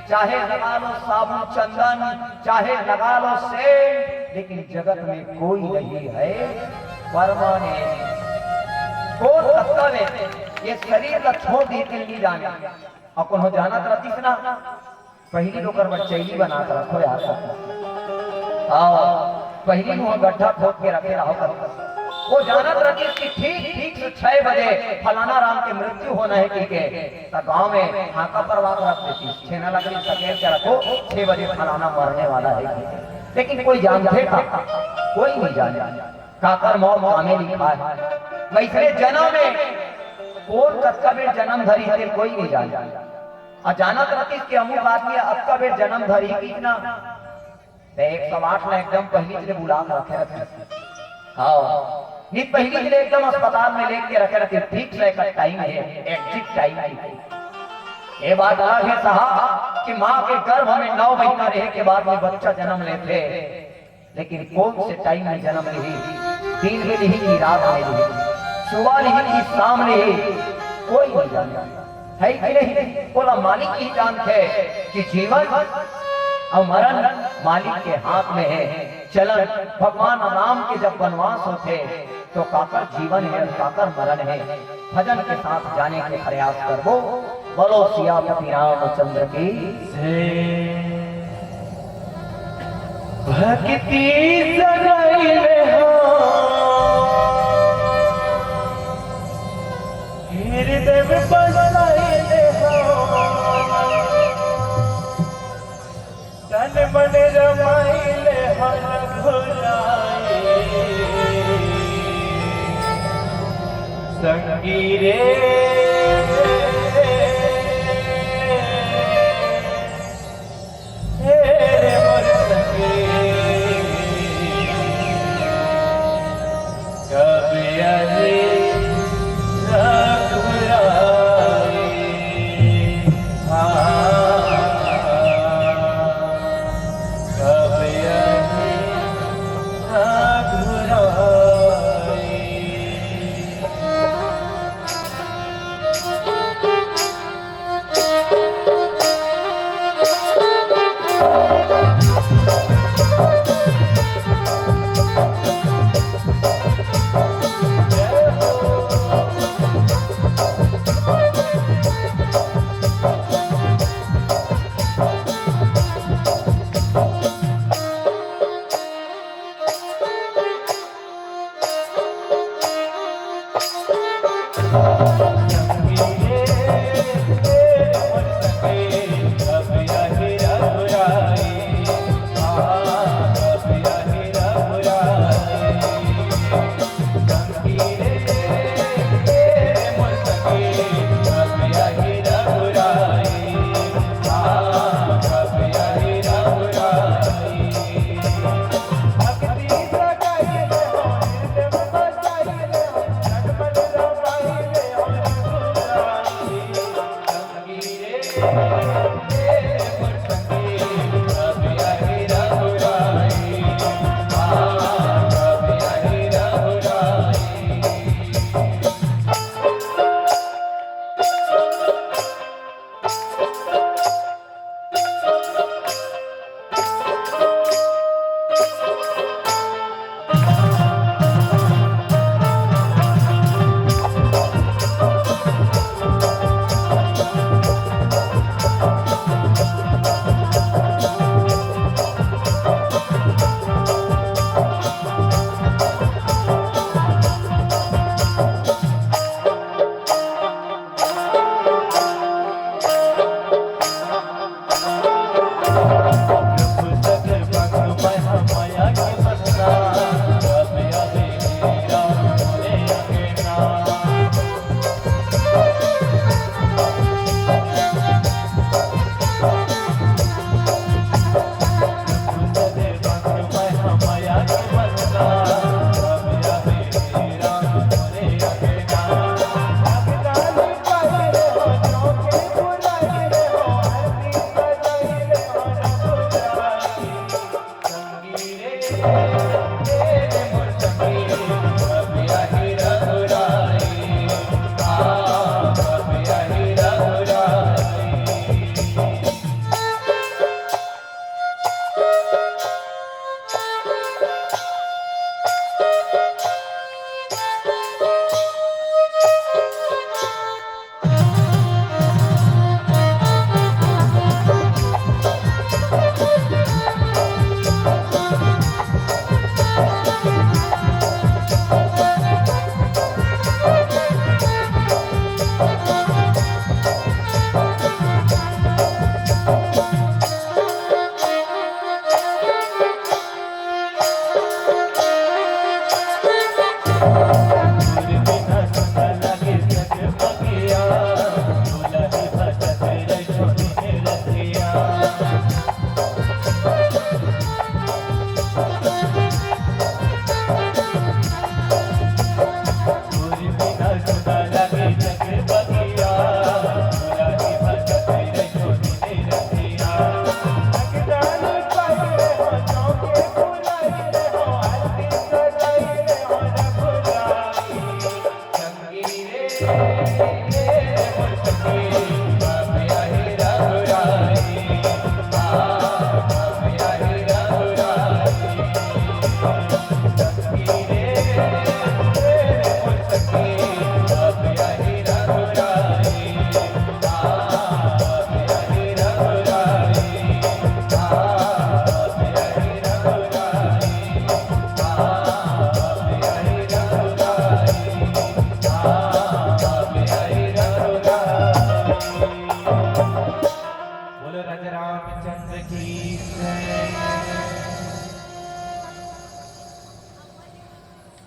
चाहे लगा लो साबुन चंदन चाहे लगा लो सेंट लेकिन जगत में कोई नहीं है परमाने। कौन कर्तव्य है ये शरीर का छोड़ दी नहीं जाने। अपन हो जाना रहती ना पहली लोग बच्चैली बनाता रखो यार। आओ पहली मुँह गड्ढा खोद के रखे रहो कर वो जानत रही कि ठीक से 6 बजे फलाना राम के मृत्यु होना है ठीक है। गाँव में हाका परवाह रख देती छेना लकड़ी सकेल के रखो 6 बजे फलाना मरने वाला है। लेकिन कोई जानते था कोई नहीं जाने। काकर मौत कामे लिखा है वैसे जन्म में कौन कत्का बेर जन्म धरी है कोई नहीं जाने। अचानक रहती कि अमुक आदमी अब का बेर जन्म धरी कितना 108 में एकदम पहली से बुला रखे रहते। हाँ नहीं पहली से एकदम अस्पताल में लेके रखे रहते ठीक से का टाइम है एग्जिट टाइम है। ये बात अलग है साहब कि माँ के गर्भ में 9 महीना रहे के बाद में बच्चा जन्म लेते लेकिन कौन से टाइम में जन्म ली। दिन में नहीं की रात में ली सुबह नहीं की शाम नहीं कोई नहीं जाने है कि नहीं। बोला मालिक ही जानते कि जीवन और मरण मालिक के हाथ में है। चलन भगवान राम के जब वनवास होते तो काकर जीवन है काकर मरण है। भजन के साथ जाने के प्रयास करो। बोलो सियापति रामचंद्र की भक्ति सगाइले हो हृदय में बसाइले हो तन मन रमाइले हर भुलाए संगी रे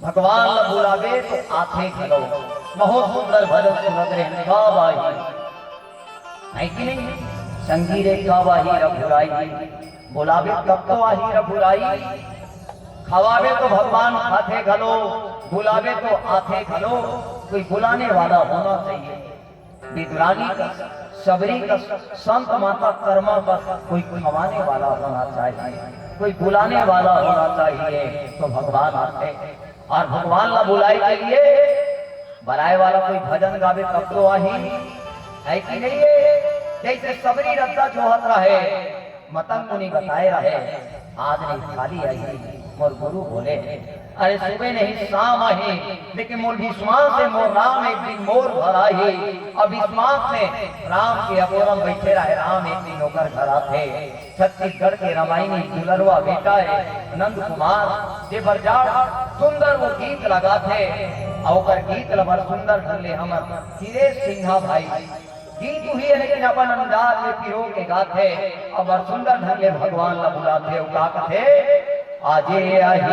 भगवान न बुलावे तो आथे खलो, बहुत सुंदर भजन सुनत रहे गावाही है कि नहीं। संगीरे गावाही रघुराई, बुलावे तब तो आही रघुराई। खवावे तो भगवान खाते खलो, बुलावे तो आथे खलो। कोई बुलाने वाला होना चाहिए। विद्रानी का, सबरी का, संत माता कर्मा का कोई खवाने वाला होना चाहिए, कोई बुलाने वाला होना चाहिए। तो भगवान आते और भगवान ला बुलाई के लिए बनाए वाला कोई भजन गावे तब तो आही है कि नहीं। जैसे सबरी रद्दा जोहत रहे, मतंग मुनि बताए रहे, आज नहीं खाली आई मोर गुरु बोले अरे सुबह नहीं शाम आई, लेकिन मोर विश्वास से मोर राम एक दिन मोर घर आई। अब विश्वास में राम के अपोरम बैठे रहे, राम एक दिन होकर घर आते। छत्तीसगढ़ के रामायणी दुलरवा बेटा है नंद कुमार जे बरजाड़ सुंदर वो गीत लगाते और गीत लबर सुंदर ढंगले हमर हिरे सिंहा भाई गीत हुई है, लेकिन अपन अंदाज में पिरो के गाते और सुंदर ढंगले भगवान ला बुलाते का कथे आजे आही आजे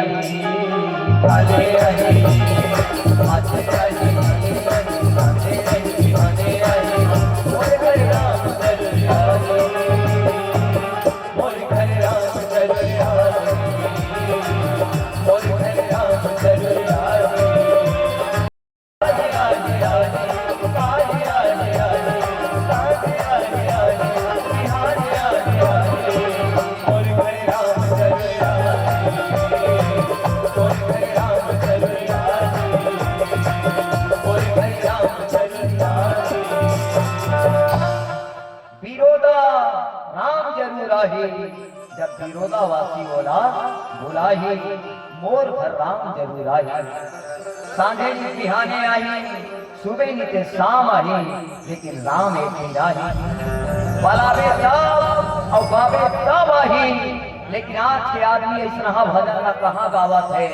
आही आजे आही आजे आही आजे आही मोर घर राम दरबार मोर घर राम दरबार मोर घर राम दरबार आजे आजे आजे आजे आजे आजे आजे आजे आजे बिहार आजे आजे मोर घर राम दरबार विरोधा राम जरूर आही, जब विरोधावासी बोला बुलाही मोर घर राम जरूर आही। सांझे बिहाने आई, सुबह नीते शाम आई, लेकिन राम एक दिन आही। बलावे तब और बाबे तब आही, लेकिन आज के आदमी ऐसा भजन का कहाँ गावत है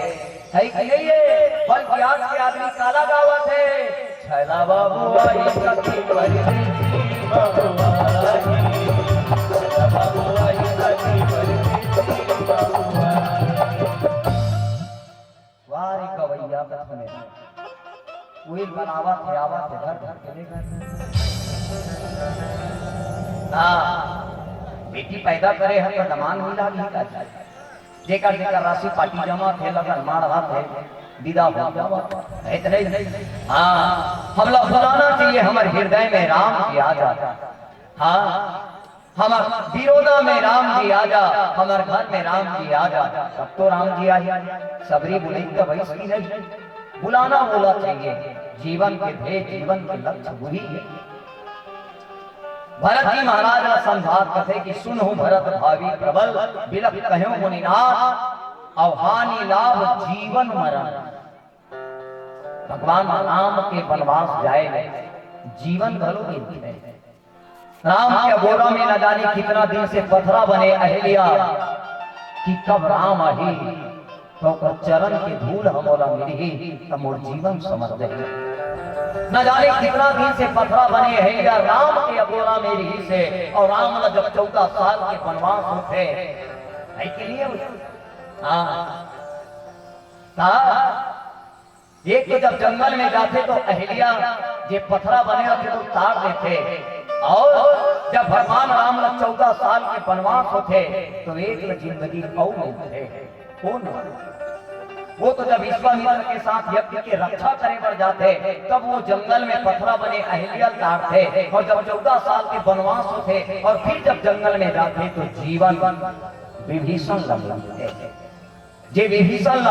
कि नहीं है। बल्कि आज के आदमी काला गावत है छैला बाबू आई सखी परदेसी बाबू आई, छैला बाबू आई सखी परदेसी बाबू आई। वारी कवैया कथने कोई बनावत है आवत है घर घर के लेकर। हाँ बेटी पैदा करे है तो दमान मिला भी का जेकर जेकर राशि पार्टी जमा थे लगन मार रहा थे विदा हो जावा है तो नहीं। हाँ हम लोग बुलाना चाहिए हमारे हृदय में राम जी आ जा। हाँ हमार विरोधा में राम जी आ जा, हमारे घर में राम जी आ जा। सब तो राम जी आ सबरी बुलाई तो भाई सही नहीं। बुलाना बोला चाहिए, जीवन के ध्येय जीवन के लक्ष्य वही है। भरत जी महाराज ने संभात कथे कि सुनहु भरत भावी प्रबल बिलख कहो मुनिनाथ अवहानी लाभ जीवन मरण। भगवान राम के वनवास जाए जीवन घलो है। राम के गोरा में न जाने कितना दिन से पथरा बने अहलिया कि कब राम आही तो चरण के धूल हमोला मिली तब मोर जीवन समझ दे। न जाने कितना दिन से पथरा बने अहलिया राम के अगोरा में रही से, और राम ने जब 14 साल के वनवास उठे है के लिए एक तो जब जंगल में जाते तो अहलिया ये पथरा बने रहते तो तार देते और जब भगवान राम लोग 14 साल के वनवास होते तो एक में जिंदगी और थे कौन वो तो जब विश्वामित्र के साथ यज्ञ की रक्षा करे पर जाते तब वो जंगल में पथरा बने अहिल्या काटते और जब 14 साल के वनवास होते और फिर जब जंगल में जाते तो जीवन विभीषण लगते जे विभीषण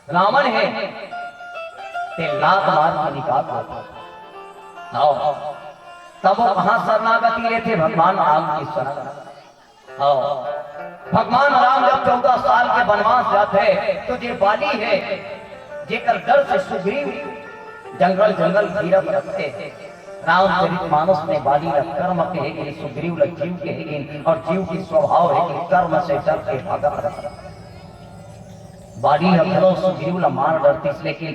रावण है ते लात मार के निकाल तब वो कहां शरणागति लेते भगवान राम की शरण। भगवान राम जब 14 साल के वनवास जाते तो जे बाली है जेकर डर से सुग्रीव जंगल जंगल घिरत रखते रामचरितमानस में बाली का कर्म के है सुग्रीव ल जीव के है और जीव की स्वभाव है कि कर्म से डर के भागत रहता बाली हलो सुग्रीव ल मार डरती लेकिन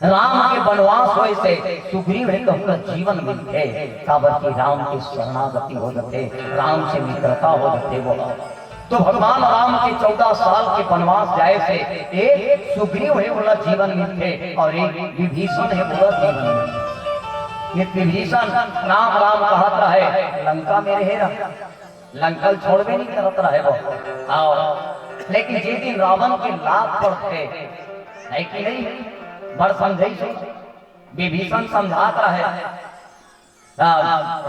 राम के वनवास होए से सुग्रीव है तो जीवन मिलते काबर की राम की शरणागति हो जाते राम से मित्रता हो जाते वो तो भगवान राम के 14 साल के वनवास जाए से एक सुग्रीव है बोला जीवन मिलते और एक विभीषण है बोला जीवन मिलते। ये विभीषण राम राम कहता है लंका में रहे रहा लंकल छोड़वे नहीं करत रहे वो आओ लेकिन जे दिन रावण के लाभ पड़ते है कि नहीं बड़ समझे विभीषण समझात रहे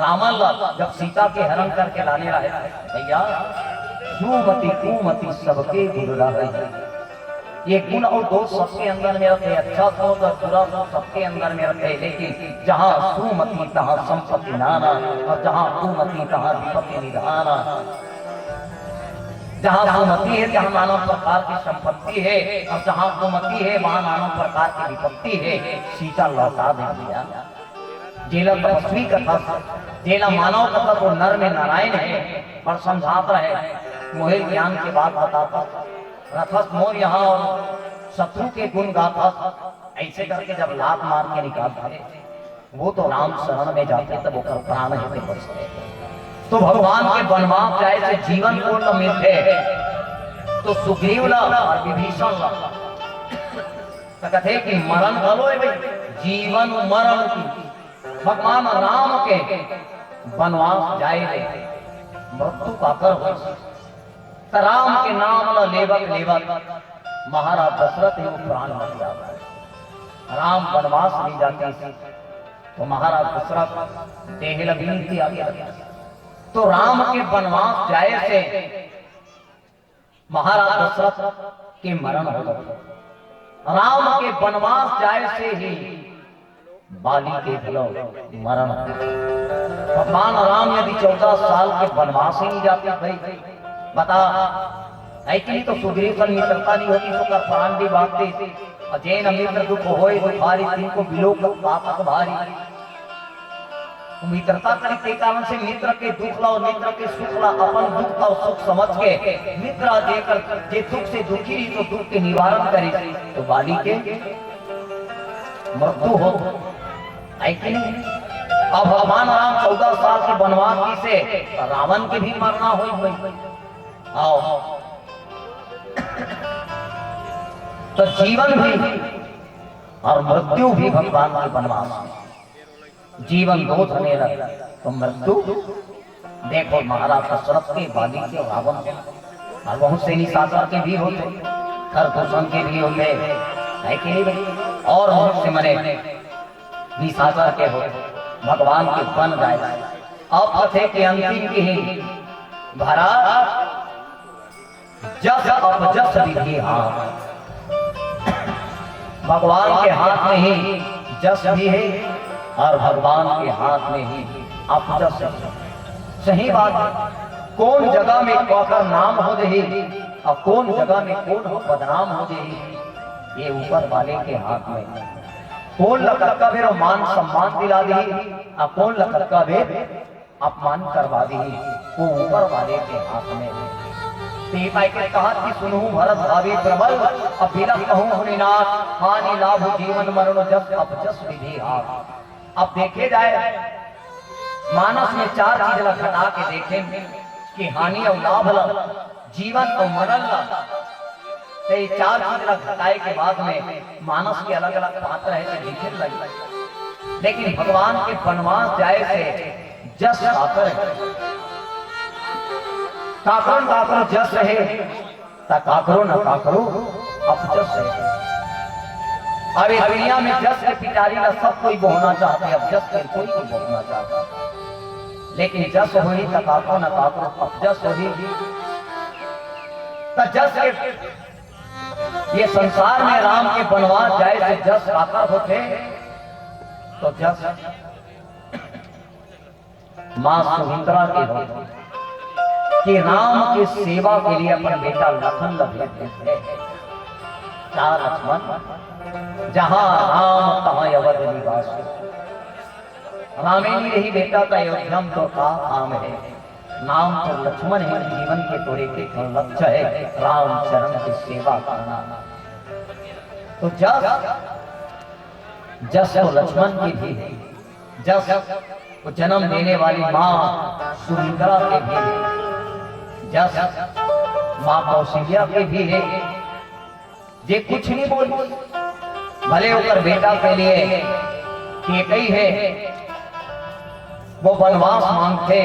रावण जब सीता के हरण करके लाने रहे भैया सुमति कुमति सबके गुरु रहे ये गुण और दोष सबके अंदर में रहते अच्छा सोच और बुरा सोच सबके अंदर में रहते लेकिन जहाँ सुमति तहाँ संपत्ति नाना और जहाँ कुमति तहाँ विपत्ति निधाना जहाँ सुमति है जहाँ नाना प्रकार की संपत्ति है और जहाँ कुमति है वहाँ नाना प्रकार की विपत्ति है सीता लौटा दे दिया जेला तपस्वी कथा जेला मानव कथा तो नर में नारायण है पर समझाता है मोहे ज्ञान की बात बताता रथस मोर यहाँ और शत्रु के गुण गाता ऐसे करके जब लात मार के निकालते वो तो राम शरण में जाते तब वो प्राण होते बचते तो भगवान के वनवास जाए से जीवन पूर्ण मिलते तो सुग्रीव ला और विभीषण ला तो कहते कि मरण भलो है भाई जीवन मरण की भगवान राम के वनवास जाए मृत्यु का कर राम के नाम ला लेवक लेवक महाराज दशरथ वो प्राण मर जाता राम वनवास नहीं जाते तो महाराज दशरथ देह लगी आगे तो राम के वनवास जाए से महाराज दशरथ के मरण हो गए राम के वनवास जाए से ही बाली के भलो मरण भगवान राम यदि 14 साल के वनवास ही नहीं जाते भाई बता ऐसी तो सुग्रीव से मित्रता नहीं होती तो कर प्राण भी बांटते और जैन मित्र दुख होए दुखारी तिनको विलोक पापक भारी मित्रता करी के कारण से मित्र के दुख ला और मित्र के सुख ला अपन दुख और सुख समझ के मित्र देकर जे दुख से दुखी रही तो दुख के निवारण करे तो बाली के मृत्यु हो अब भगवान राम 14 साल के वनवास की से रावण के भी मरना हो आओ तो जीवन भी और मृत्यु भी भगवान के वनवास जीवन दो धने लगा तो मृत्यु देखो महाराज दशरथ के बाली के रावण और बहुत से निशाचर के भी होते खरदूषण के भी होते है कि नहीं और बहुत से मरे निशाचर के होते भगवान के बन जाए अब कथे के अंतिम की ही भरा जस अब जस विधि हाथ भगवान के हाथ में ही जस भी है और भगवान के हाथ में ही अपजस सही बात है कौन जगह में कौकर नाम हो रही और कौन जगह में कौन हो बदनाम हो रही ये ऊपर वाले के हाथ में कौन लकड़का भी मान सम्मान दिला दी और कौन लकड़का भी अपमान करवा दी वो ऊपर वाले के हाथ में के कहा कि सुनू भरत भावी प्रबल अब बिलक कहूं हरिनाथ हानि लाभ जीवन मरण जब अपजस विधि हाथ अब देखे जाए मानस में 4 चीज ला घटा के देखें कि हानि और लाभ ला जीवन और मरण ला तो ये 4 चीज ला घटाए के बाद में मानस के अलग अलग पात्र है तो दिखे लगे लेकिन भगवान के वनवास जाए से जस आकर काकरो जस रहे ता काकरो न काकरो अब जस रहे। अब इस दुनिया में जस के पिटारी का सब कोई बोहना चाहते, अब जस के कोई नहीं बोहना चाहता। लेकिन जस होई ता काकरो न काकरो अब जस होई ता जस के ये संसार में राम के वनवास जाए से जस काकर होते तो जस मां सुमित्रा के होते कि राम की सेवा के लिए अपना बेटा लखन लगे थे। क्या लक्ष्मण जहां राम तहां अवध निवास। रामे नहीं रही बेटा का अयोध्या तो का काम है, नाम तो लक्ष्मण है, जीवन के तोरे के लक्ष्य है राम चरण की सेवा करना। तो जस तो लक्ष्मण की भी है, जस को जन्म देने वाली मां सुमित्रा के भी है, जस मां कौशल्या के भी है। ये कुछ नहीं बोल भले होकर बेटा के लिए कि कही है वो वनवास मांगते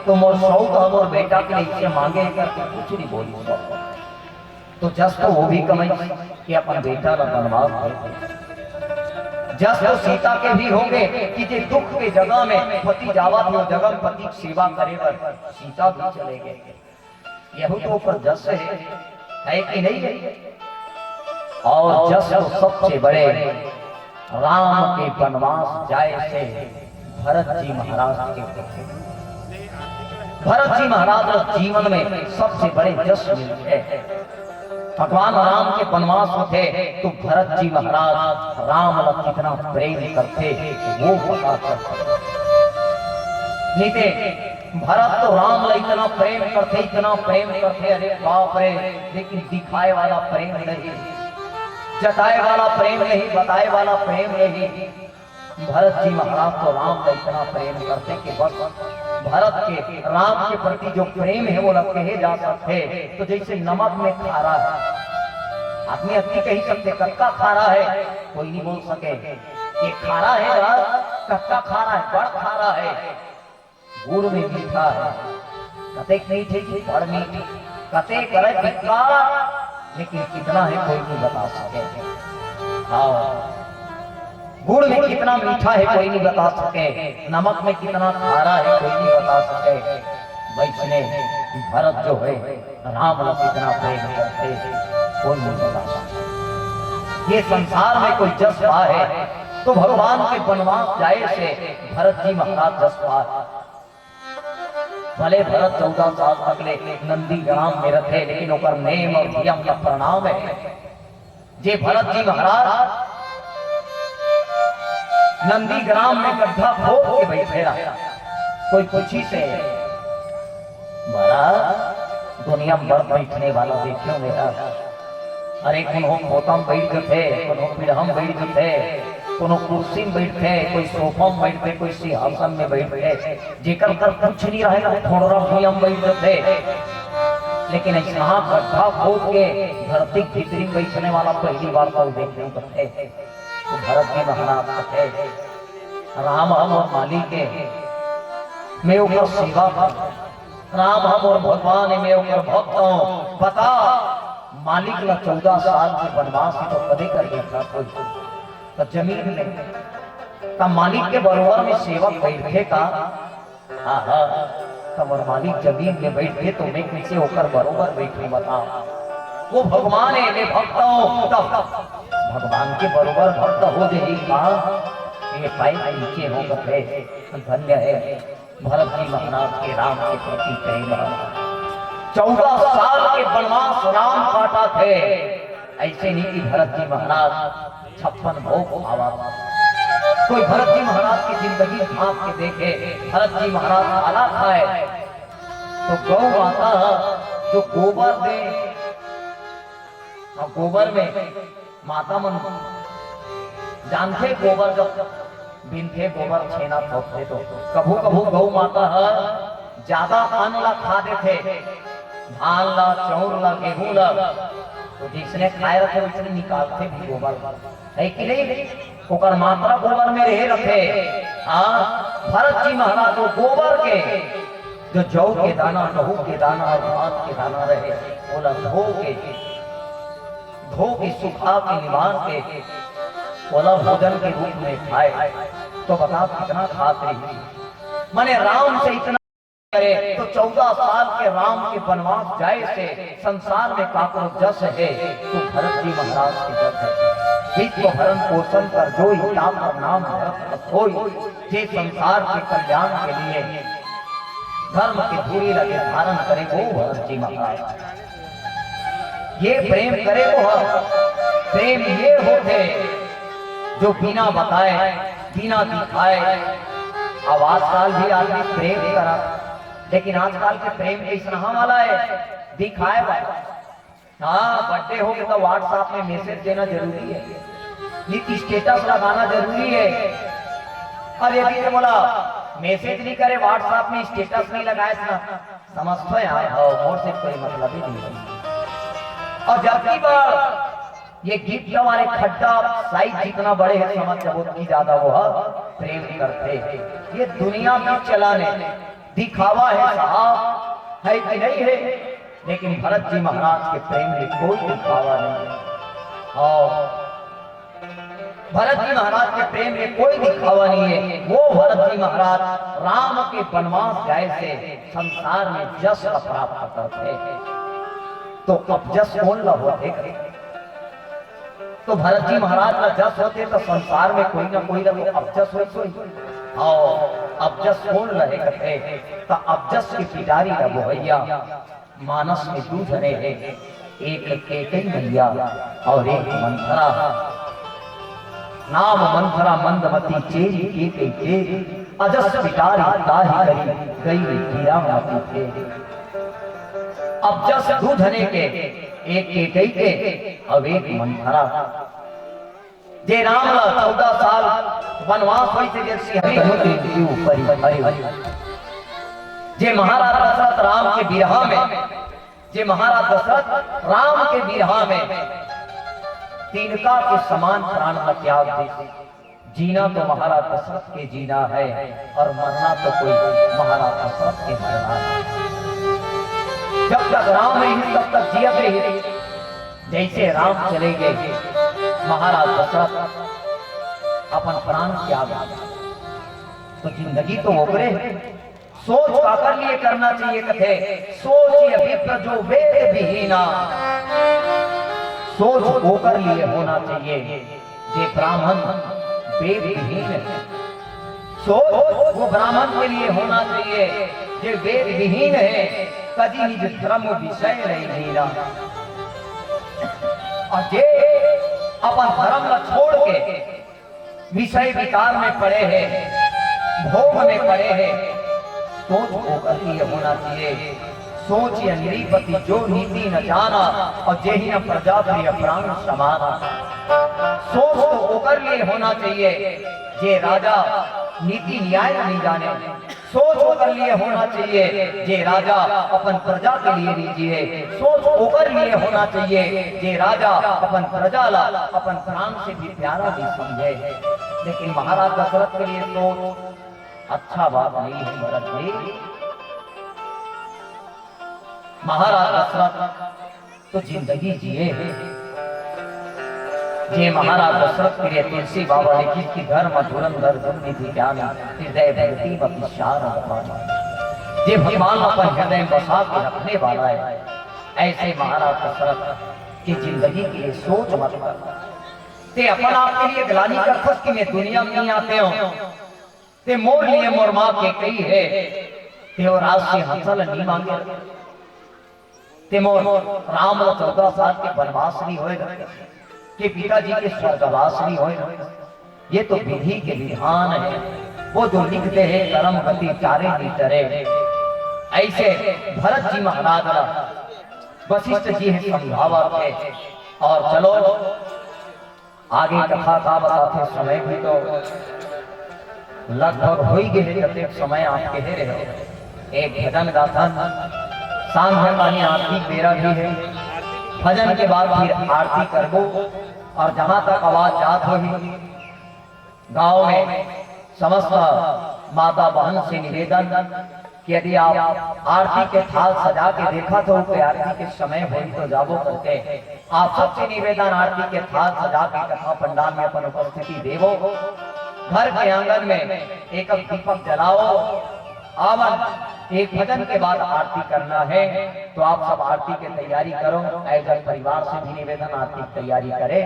तो मोर सौत और बेटा के लिए मांगे करके कुछ नहीं बोली। तो जस तो वो भी कमाई कि अपन बेटा का वनवास दे। जस तो सीता के भी होंगे कि जे दुख के जगह में पति जावा तो जगह पति सेवा करेगा, सीता भी चले गए। यही तो ऊपर जस है कि नहीं है। और जस तो सबसे बड़े राम के वनवास जाए से भरत जी महाराज के भरत जी महाराज जीवन में सबसे बड़े जस मिलते हैं। भगवान राम के वनवास होते तो भरत जी महाराज राम लग कितना प्रेम करते वो बता करते। भरत तो राम लग इतना प्रेम करते अरे बाप रे, लेकिन दिखाए वाला प्रेम नहीं, जताए वाला प्रेम नहीं, बताए वाला प्रेम नहीं। भरत जी महाराज तो राम का इतना प्रेम करते कि बस भरत के राम के प्रति जो प्रेम है वो कहे जा सकते। तो जैसे नमक में खारा है, आदमी अपनी कही सकते कक्का खारा है, कोई नहीं बोल सके ये खारा है, कक्का खारा है, बड़ खारा है। गुड़ में मीठा है, कते मीठी बड़ मीठी, कते करे बिक्का, लेकिन कितना है कोई नहीं बता सके। हाँ, गुड़ में कितना मीठा है कोई नहीं बता सके, नमक में कितना खारा है कोई नहीं बता सके। वैसने भरत जो है राम लोग कितना प्रेम करते कोई नहीं बता सके। ये संसार में कोई जस पा है तो भगवान के वनवास जाए से भरत जी महाराज जस पा। भले भरत 14 साल तक ले नंदी ग्राम में रखे, लेकिन ओकर नेम और नियम का प्रणाम है। जे भरत जी महाराज नंदी ग्राम में गड्ढा खोद के बैठे रहा, कोई पूछी से महाराज दुनिया में बड़ बैठने वाला देखियो मेरा, अरे कोनो खोतम बैठ गए, कोनो पिढ़म बैठ गए, कोनो कुर्सी में बैठे, कोई सोफा में बैठे, कोई सिंहासन में बैठे, जेकर कर कुछ नहीं रहेगा थोड़ा नियम बैठ गए। लेकिन ऐसा गड्ढा खोद के धरती भीतरी बैठने वाला पहली बार को देखने को थे। तो भरत जी महाराज कहे राम हम और मालिक के मैं ऊपर सेवा कर, राम हम और भगवान मैं ऊपर भक्त हूँ। बता मालिक ला 14 साल के वनवास तो कभी कर गया कोई तो जमीन में का मालिक के बरोबर में सेवक बैठे का। हाँ तब और मालिक जमीन में बैठे तो मैं कैसे होकर बरोबर बैठे बताओ। वो भगवान है मैं भक्त हूँ, भगवान के बरोबर भक्त हो जाएगी। ये पाई नीचे हो गए, धन्य है भरत जी महाराज के राम के प्रति प्रेम। 14 साल के वनवास राम काटा थे, ऐसे नहीं कि भरत जी महाराज 56 भोग आवा। कोई भरत जी महाराज की जिंदगी झांक के देखे, भरत जी महाराज खाना खाए तो गौ माता जो गोबर दे, गोबर में माता मन जानते गोबर जब बिनते गोबर छेना ठोकते तो कभू कभू गौ माता ज्यादा अन्न ला खा देते, धान ला चाउर ला गेहूं ला, तो जिसने खाए रखे उसने निकालते भी गोबर है कि नहीं। ओकर मात्रा गोबर में रहे रखे। हाँ, भरत जी महाराज को गोबर के जो जौ के दाना, गहूं के दाना और भात के दाना रहे, बोला धो के सुखा के निवास के बोला भोजन के रूप में खाए। तो बता कितना खात रही। माने राम से इतना करे तो 14 साल के राम के वनवास जाए से संसार में काकरो जस है तो भरत जी महाराज के जस है। विश्व भरण पोषण कर जो पर नाम भरत होई, जे संसार के कल्याण के लिए धर्म की धूरी लगे धारण करे वो भरत जी महाराज। ये प्रेम करे वो प्रेम ये होते जो बिना बताए बिना दिखाए। अब आजकल भी आदमी प्रेम करा, लेकिन आजकल के प्रेम कैसा वाला है, दिखाए वाला। हाँ, बर्थडे हो तो व्हाट्सएप में मैसेज देना जरूरी है, नीति स्टेटस लगाना जरूरी है। और यदि तो बोला मैसेज नहीं करे, व्हाट्सएप में स्टेटस नहीं लगाए ना, समझते यार और से कोई मतलब ही नहीं। और जबकि बार ये गिफ्ट हमारे खड्डा साइज जितना बड़े हैं, समझ जब उतनी ज्यादा वो प्रेम करते। ये दुनिया में चलाने दिखावा है साहब, है कि नहीं है? लेकिन भरत जी महाराज के प्रेम में कोई दिखावा नहीं है। और भरत जी महाराज के प्रेम में कोई दिखावा नहीं है। वो भरत जी महाराज राम के वनवास जाए से संसार में जस प्राप्त करते। तो अब जस कौन ला होते? तो भरत जी महाराज का जस होते तो संसार में कोई ना कोई लगे अबजस हो। और अबजस कौन रहे करते? तो अबजस की पिटारी का भैया मानस में दूध रहे, एक भैया और एक मंथरा। नाम मंथरा मंदमती चेरी के अजस पिटारी ताही करी गई हीरा मती थे। अबजस दूधने के एक के अब एक मंथरा। जे राम 14 साल वनवास होई से जैसी हरि ऊपर जे महाराज दशरथ राम के विरह में, जे महाराज दशरथ राम के विरह में तिनका के समान प्राण का त्याग दे। जीना तो महाराज दशरथ के जीना है और मरना तो कोई महाराज दशरथ के मरना है। जब तक राम नहीं तब तक जियत रही। जैसे राम चले गए, महाराज दशरथ अपन प्राण त्याग, तो जिंदगी तो ओकरे सोच काकर लिए करना चाहिए कथे। सोच विप्र जो वेद विहीना, सोच होकर लिए होना चाहिए। जे ब्राह्मण वेद विहीन है, सोच वो ब्राह्मण के लिए होना चाहिए। जे वेद विहीन है कभी निज धर्म विषय नहीं हीना। और जे अपन धर्म को छोड़ के विषय विकार में पड़े हैं, भोग में पड़े हैं, सोच होकर लिए होना चाहिए। सोच या निरीपति जो नीति न जाना और जेहि न प्रजा प्रिय प्राण समाना। सोच तो होकर लिए होना चाहिए। जे राजा नीति न्याय नहीं जाने, सोच होकर लिए होना चाहिए। जे राजा अपन प्रजा के लिए लीजिए, सोच होकर लिए होना चाहिए। जे राजा अपन प्रजा ला अपन प्राण से भी प्यारा भी समझे। लेकिन महाराज दशरथ के लिए सोच अच्छा बात नहीं है। भरत जी, महाराज दशरथ तो जिंदगी जिए। जे महाराज दशरथ के लिए तुलसी बाबा लिखी कि धर्म धुरंधर दुर्निधि ज्ञान हृदय भक्ति विशाल भगवान। जे भगवान अपन हृदय में बसा के रखने वाला है, ऐसे महाराज दशरथ की जिंदगी के लिए सोच मत कर। ते अपन आप के लिए ग्लानी कर खुश कि मैं दुनिया में नहीं आते हो। ते मोर लिए मोर माँ के कही है, ते और राज से हंसल नहीं मांगे। ते मोर राम 14 साल के वनवास नहीं होएगा, कि पिताजी के स्वर्गवास नहीं होएगा। ये तो विधि के विधान है, वो जो लिखते हैं कर्म गति चारे नीतरे। ऐसे भरत जी महाराज वशिष्ठ जी है समझावत है। और चलो आगे कथा का बताते, समय भी तो लगभग हो ही गए। जब समय आप कह रहे हो एक भजन गाथा सांझ पानी आरती मेरा भी है। भजन के बाद फिर आरती करबो और जहां तक आवाज जात होगी गांव में समस्त माता बहन से निवेदन कि यदि आप आरती के थाल सजा के देखा तो कोई आरती के समय हो तो जाबो करते आप सबसे निवेदन आरती के थाल सजा के कथा पंडाल में अपन उपस्थिति देवो, घर के आंगन में एक दीपक जलाओ, आवन एक भजन के बाद आरती करना है तो आप सब आरती की तैयारी करो। ऐसा परिवार से भी निवेदन आरती की तैयारी करें।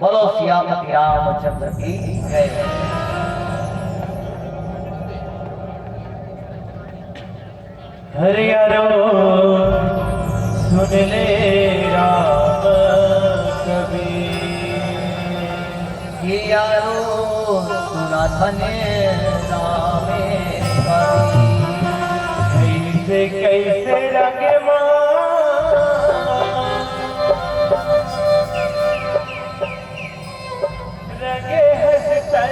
बोलो सियापति रामचंद्र की जय। हरियारो सुन ले राम कबीर, यारो सुना थने रामे कबीर। कैसे कैसे लगे रगे हंसते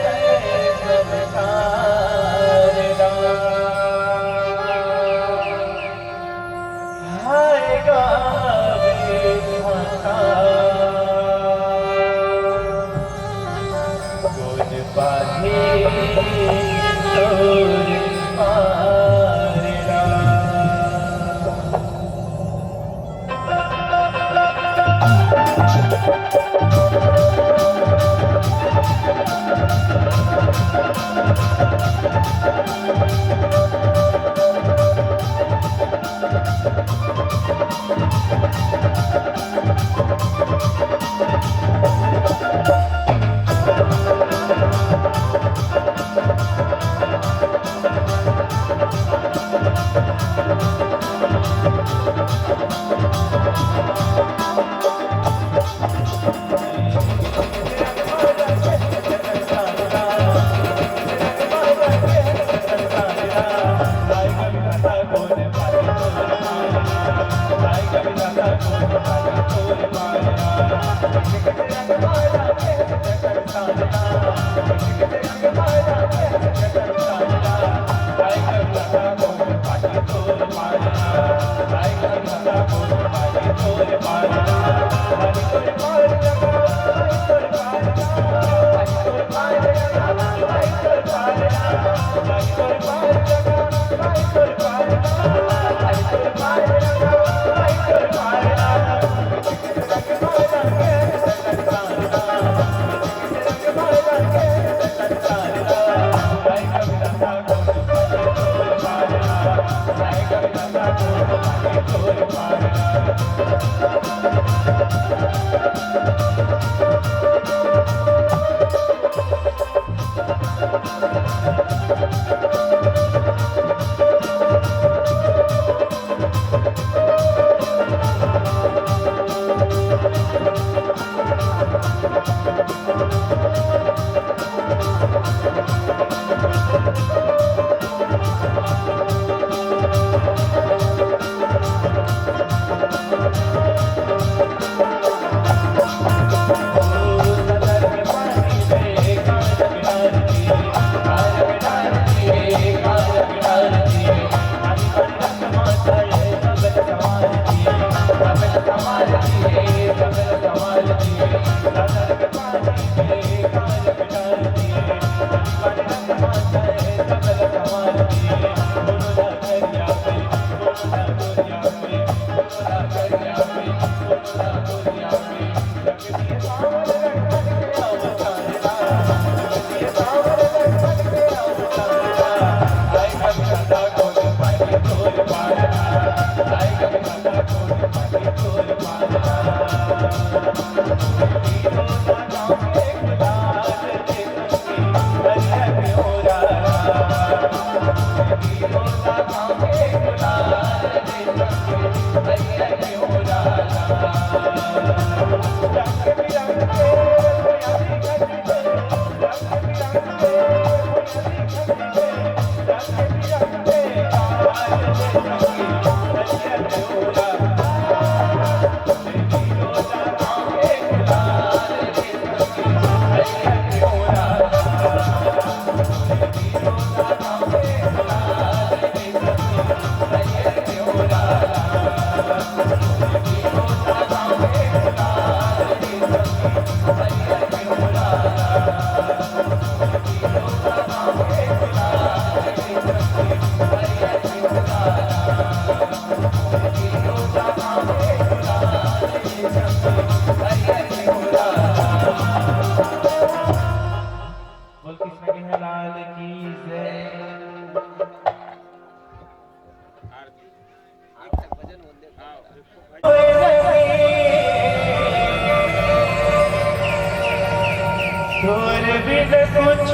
तोर बिन कुछ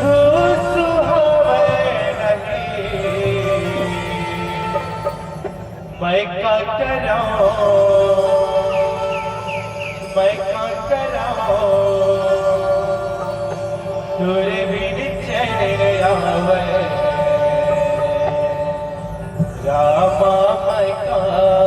सुहावे नहीं, मैं क्या कराऊं, मैं क्या कराऊं, तोर बिन चैन आवे रामा, मैं क्या कराऊं।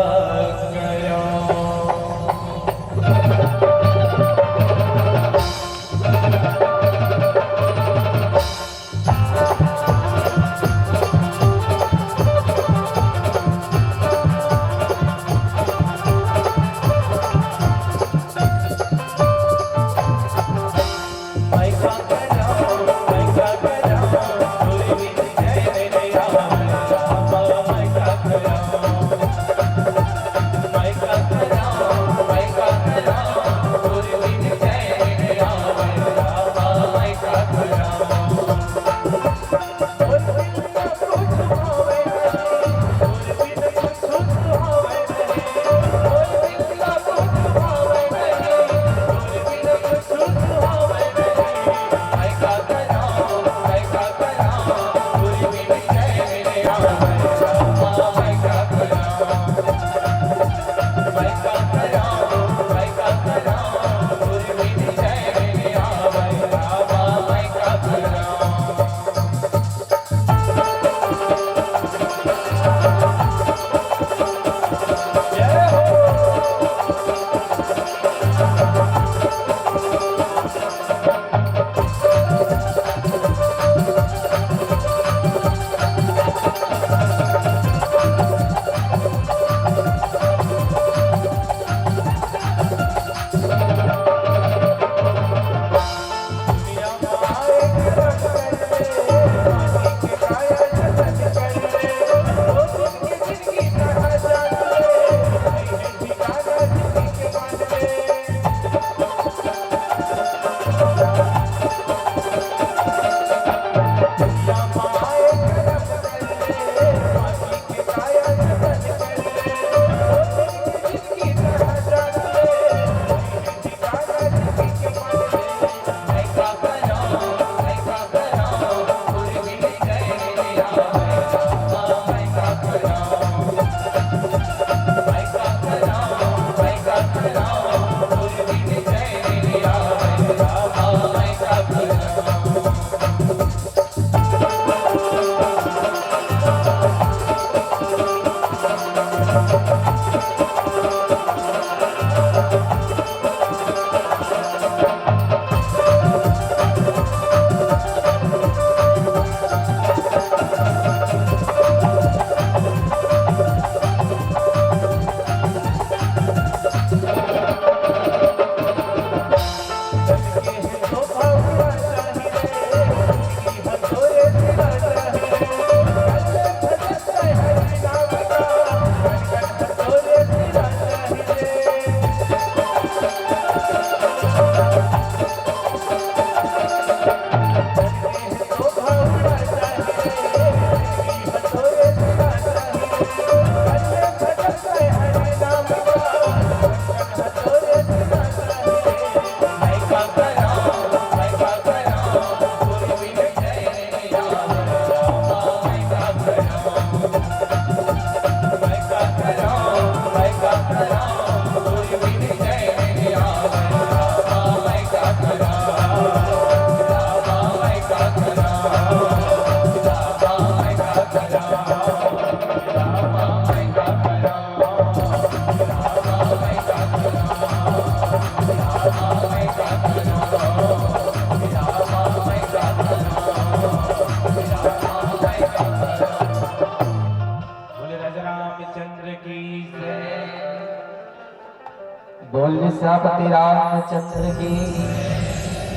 बोलिए श्रीपति रामचंद्र की।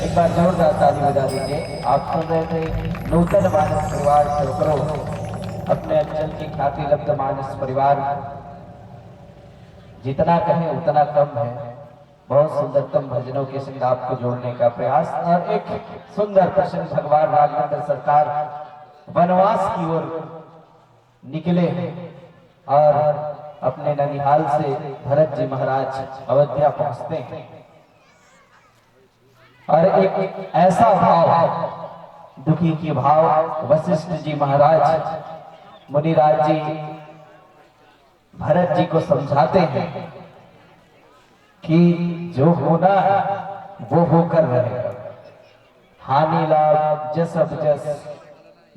एक बार जोरदार ताली बजा दीजिए। आप सुन रहे थे नूतन मानस परिवार छोकरो, अपने अंचल की ख्याति लब्ध मानस परिवार। जितना कहें उतना कम है। बहुत सुंदरतम भजनों के संग आपको जोड़ने का प्रयास और एक सुंदर प्रसंग। भगवान राघवेंद्र सरकार वनवास की ओर निकले हैं और अपने ननिहाल से भरत जी महाराज अयोध्या पहुंचते हैं और एक ऐसा भाव, दुखी की भाव, वशिष्ठ जी महाराज मुनिराज जी भरत जी को समझाते हैं कि जो होना है वो होकर रहेगा, हानि लाभ जस अब जस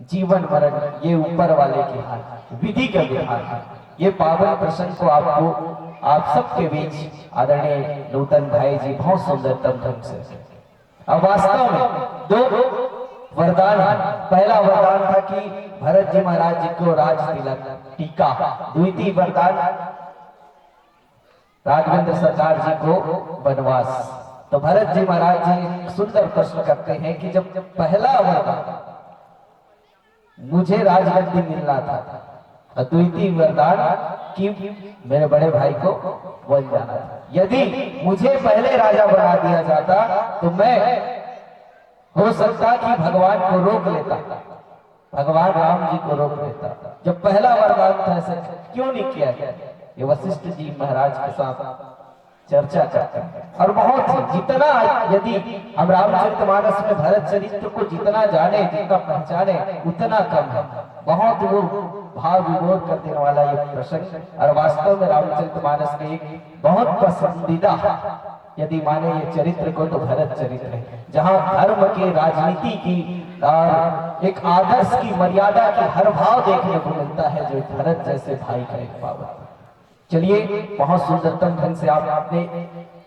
जीवन मरण ये ऊपर वाले की हाल, विधि का विधान है। ये पावन प्रसंग को आप सबके बीच आदरणीय नूतन भाई जी बहुत सुंदरतम ढंग से, अब वास्तव में दो वरदान है। पहला वरदान था कि भरत जी महाराज जी को राज तिलक टीका, द्वितीय वरदान राघवेंद्र सरकार जी को वनवास। तो भरत जी महाराज जी सुंदर प्रश्न करते हैं कि जब पहला वरदान मुझे राजगद्दी मिलना था, द्वितीय वरदान कि मेरे बड़े भाई को वन जाना था, यदि मुझे पहले राजा बना दिया जाता तो मैं हो सकता कि भगवान को रोक लेता, भगवान राम जी को रोक लेता। जब पहला वरदान था ऐसे क्यों नहीं किया गया? ये वशिष्ठ जी महाराज के साथ चर्चा करते हैं और बहुत जितना यदि हम रामचरितमानस में भरत चरित्र को जितना जाने, जितना पहचाने उतना कम है। बहुत वो भाव विभोर कर देने वाला ये प्रसंग और वास्तव में रामचरितमानस के एक बहुत पसंदीदा यदि माने ये चरित्र को तो भरत चरित्र है, जहाँ धर्म के, राजनीति की और एक आदर्श की, मर्यादा की हर भाव देखने को मिलता है जो भरत जैसे भाई का एक पावन। चलिए बहुत सुंदरतम ढंग से आप अपने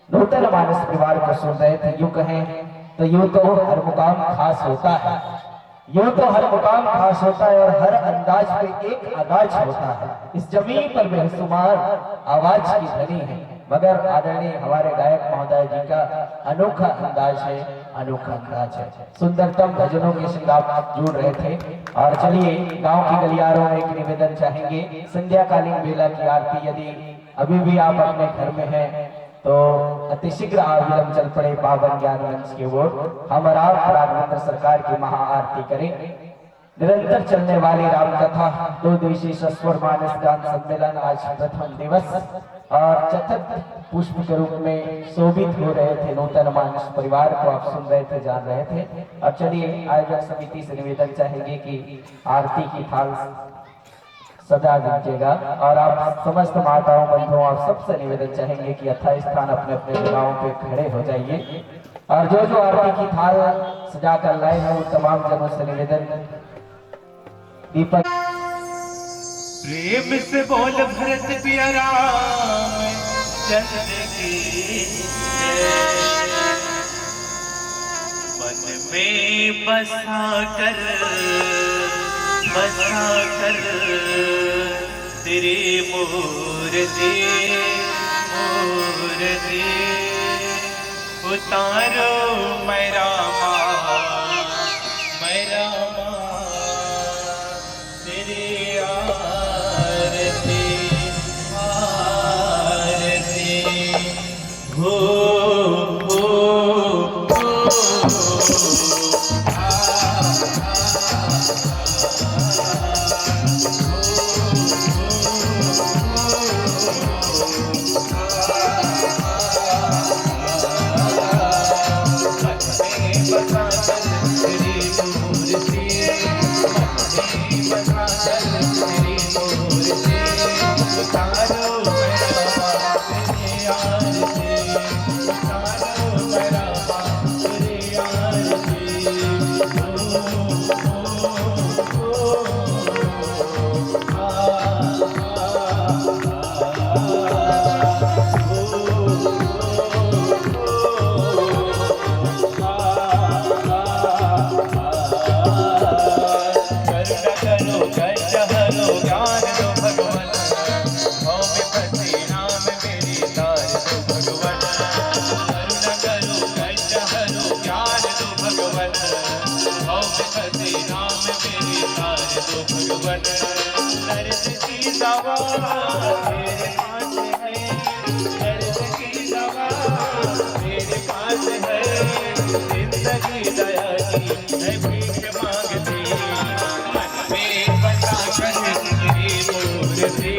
नूतन मानस परिवार को सुन रहे थे। यूं कहें तो यूं तो हर मुकाम खास होता है, यूं तो हर मुकाम खास होता है और हर अंदाज पे एक अंदाज होता है। इस जमीन पर बेशुमार आवाज की धनी है, मगर आदरणीय हमारे गायक महोदय जी का अनोखा अंदाज है, अनोखा अंदाज है। सुंदरतम भजनों के संग आप जुड़ रहे थे। और चलिए गांव की गलियारों में एक निवेदन चाहेंगे, संध्याकालीन बेला की आरती यदि अभी भी आप अपने घर में हैं तो अतिशीघ्र आविलंब चल पड़े पावन ज्ञान मंच की ओर, हम और आप राघवेंद्र सरकार की महाआरती करें। निरंतर चलने वाली राम कथा 2 दिवसीय सस्वर मानस गान सम्मेलन आज प्रथम दिवस और चतुर्थ पुष्प के रूप में शोभित हो रहे थे। नूतन मानस परिवार को आप सुन रहे थे, जान रहे थे। अब चलिए आयोजक समिति से निवेदन चाहेंगे कि आरती की थाल सजा दीजिएगा और आप समस्त माताओं बंधुओं आप सबसे निवेदन चाहेंगे कि यथा स्थान अपने अपने जगहों पे खड़े हो जाइए और जो जो आरती की थाल सजा कर लाए हैं उन तमाम जनों से निवेदन दीपक प्रेम से बोल भरत पिया राम चंद्र की मन में बसा कर तेरे मूर्ति उतारो मेरा तेरी आरती हो जिंदगी दया की है भीख मांगती मन में बसा कर तेरी मूर्ति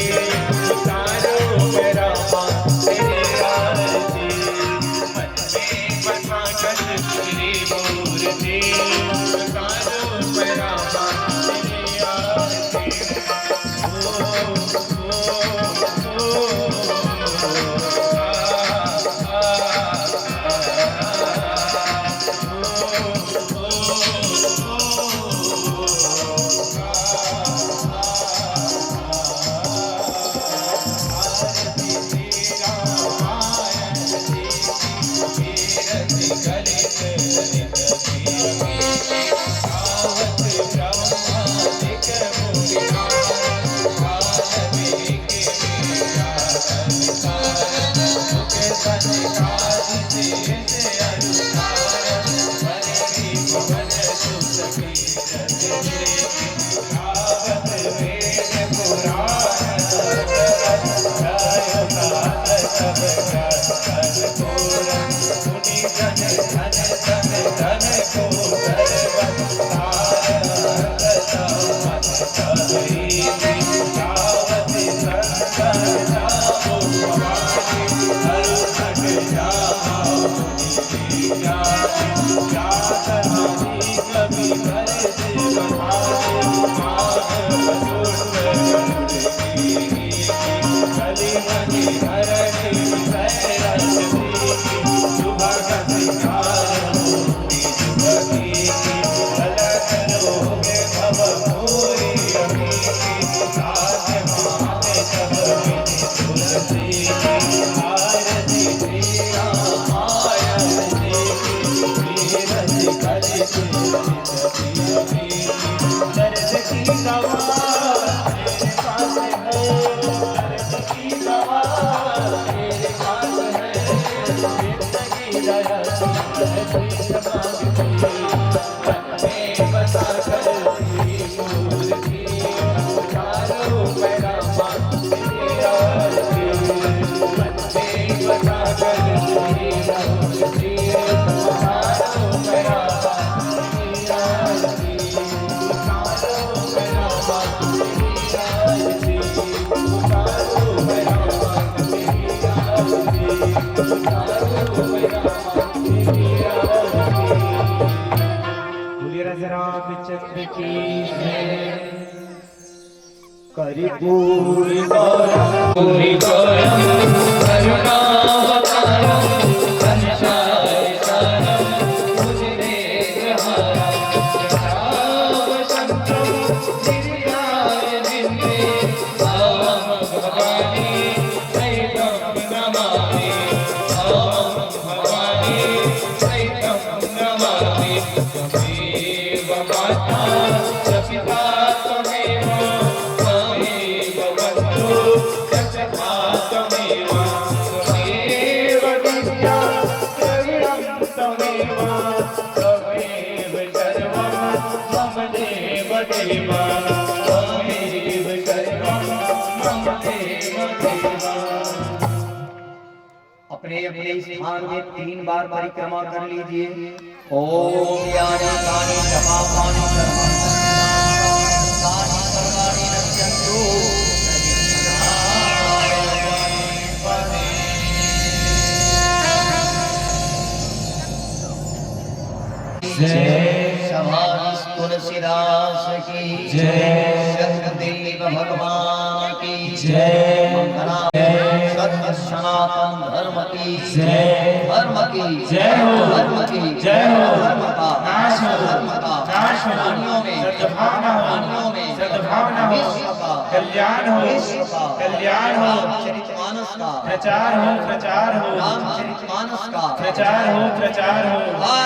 पूरी गौरम पूरी गौरम करुणावतारम संसार सारम मुझे शावशंतम निर्याय निंदे भावम भवानी सैतम नमामि भावम भवानी सैतम नमामि त्वमेव माता च पिता त्वमेव त्वमेव बन्धु च सखा त्वमेव त्वमेव विद्या द्रविणं त्वमेव त्वमेव सर्वं मम देव देव त्वमेव सर्वं मम देव देव। अपने अपने स्थान में 3 बार परिक्रमा कर लीजिए। ओम यानि कानि जपा पानि कानि सर्वाणि नश्यन्तु जय समाधि तुलसीदास की जय सतदेव भगवान की जय मंगला सत्य सनातन धर्म की जय धर्म की जय हो धर्म की जय हो धर्म का नाश हो धर्म का नाश हो प्राणियों में सद्भावना हो प्राणियों में सद्भावना हो विश्व का कल्याण हो विश्व का कल्याण हो रामचरितमानस का प्रचार हो रामचरितमानस का प्रचार हो आज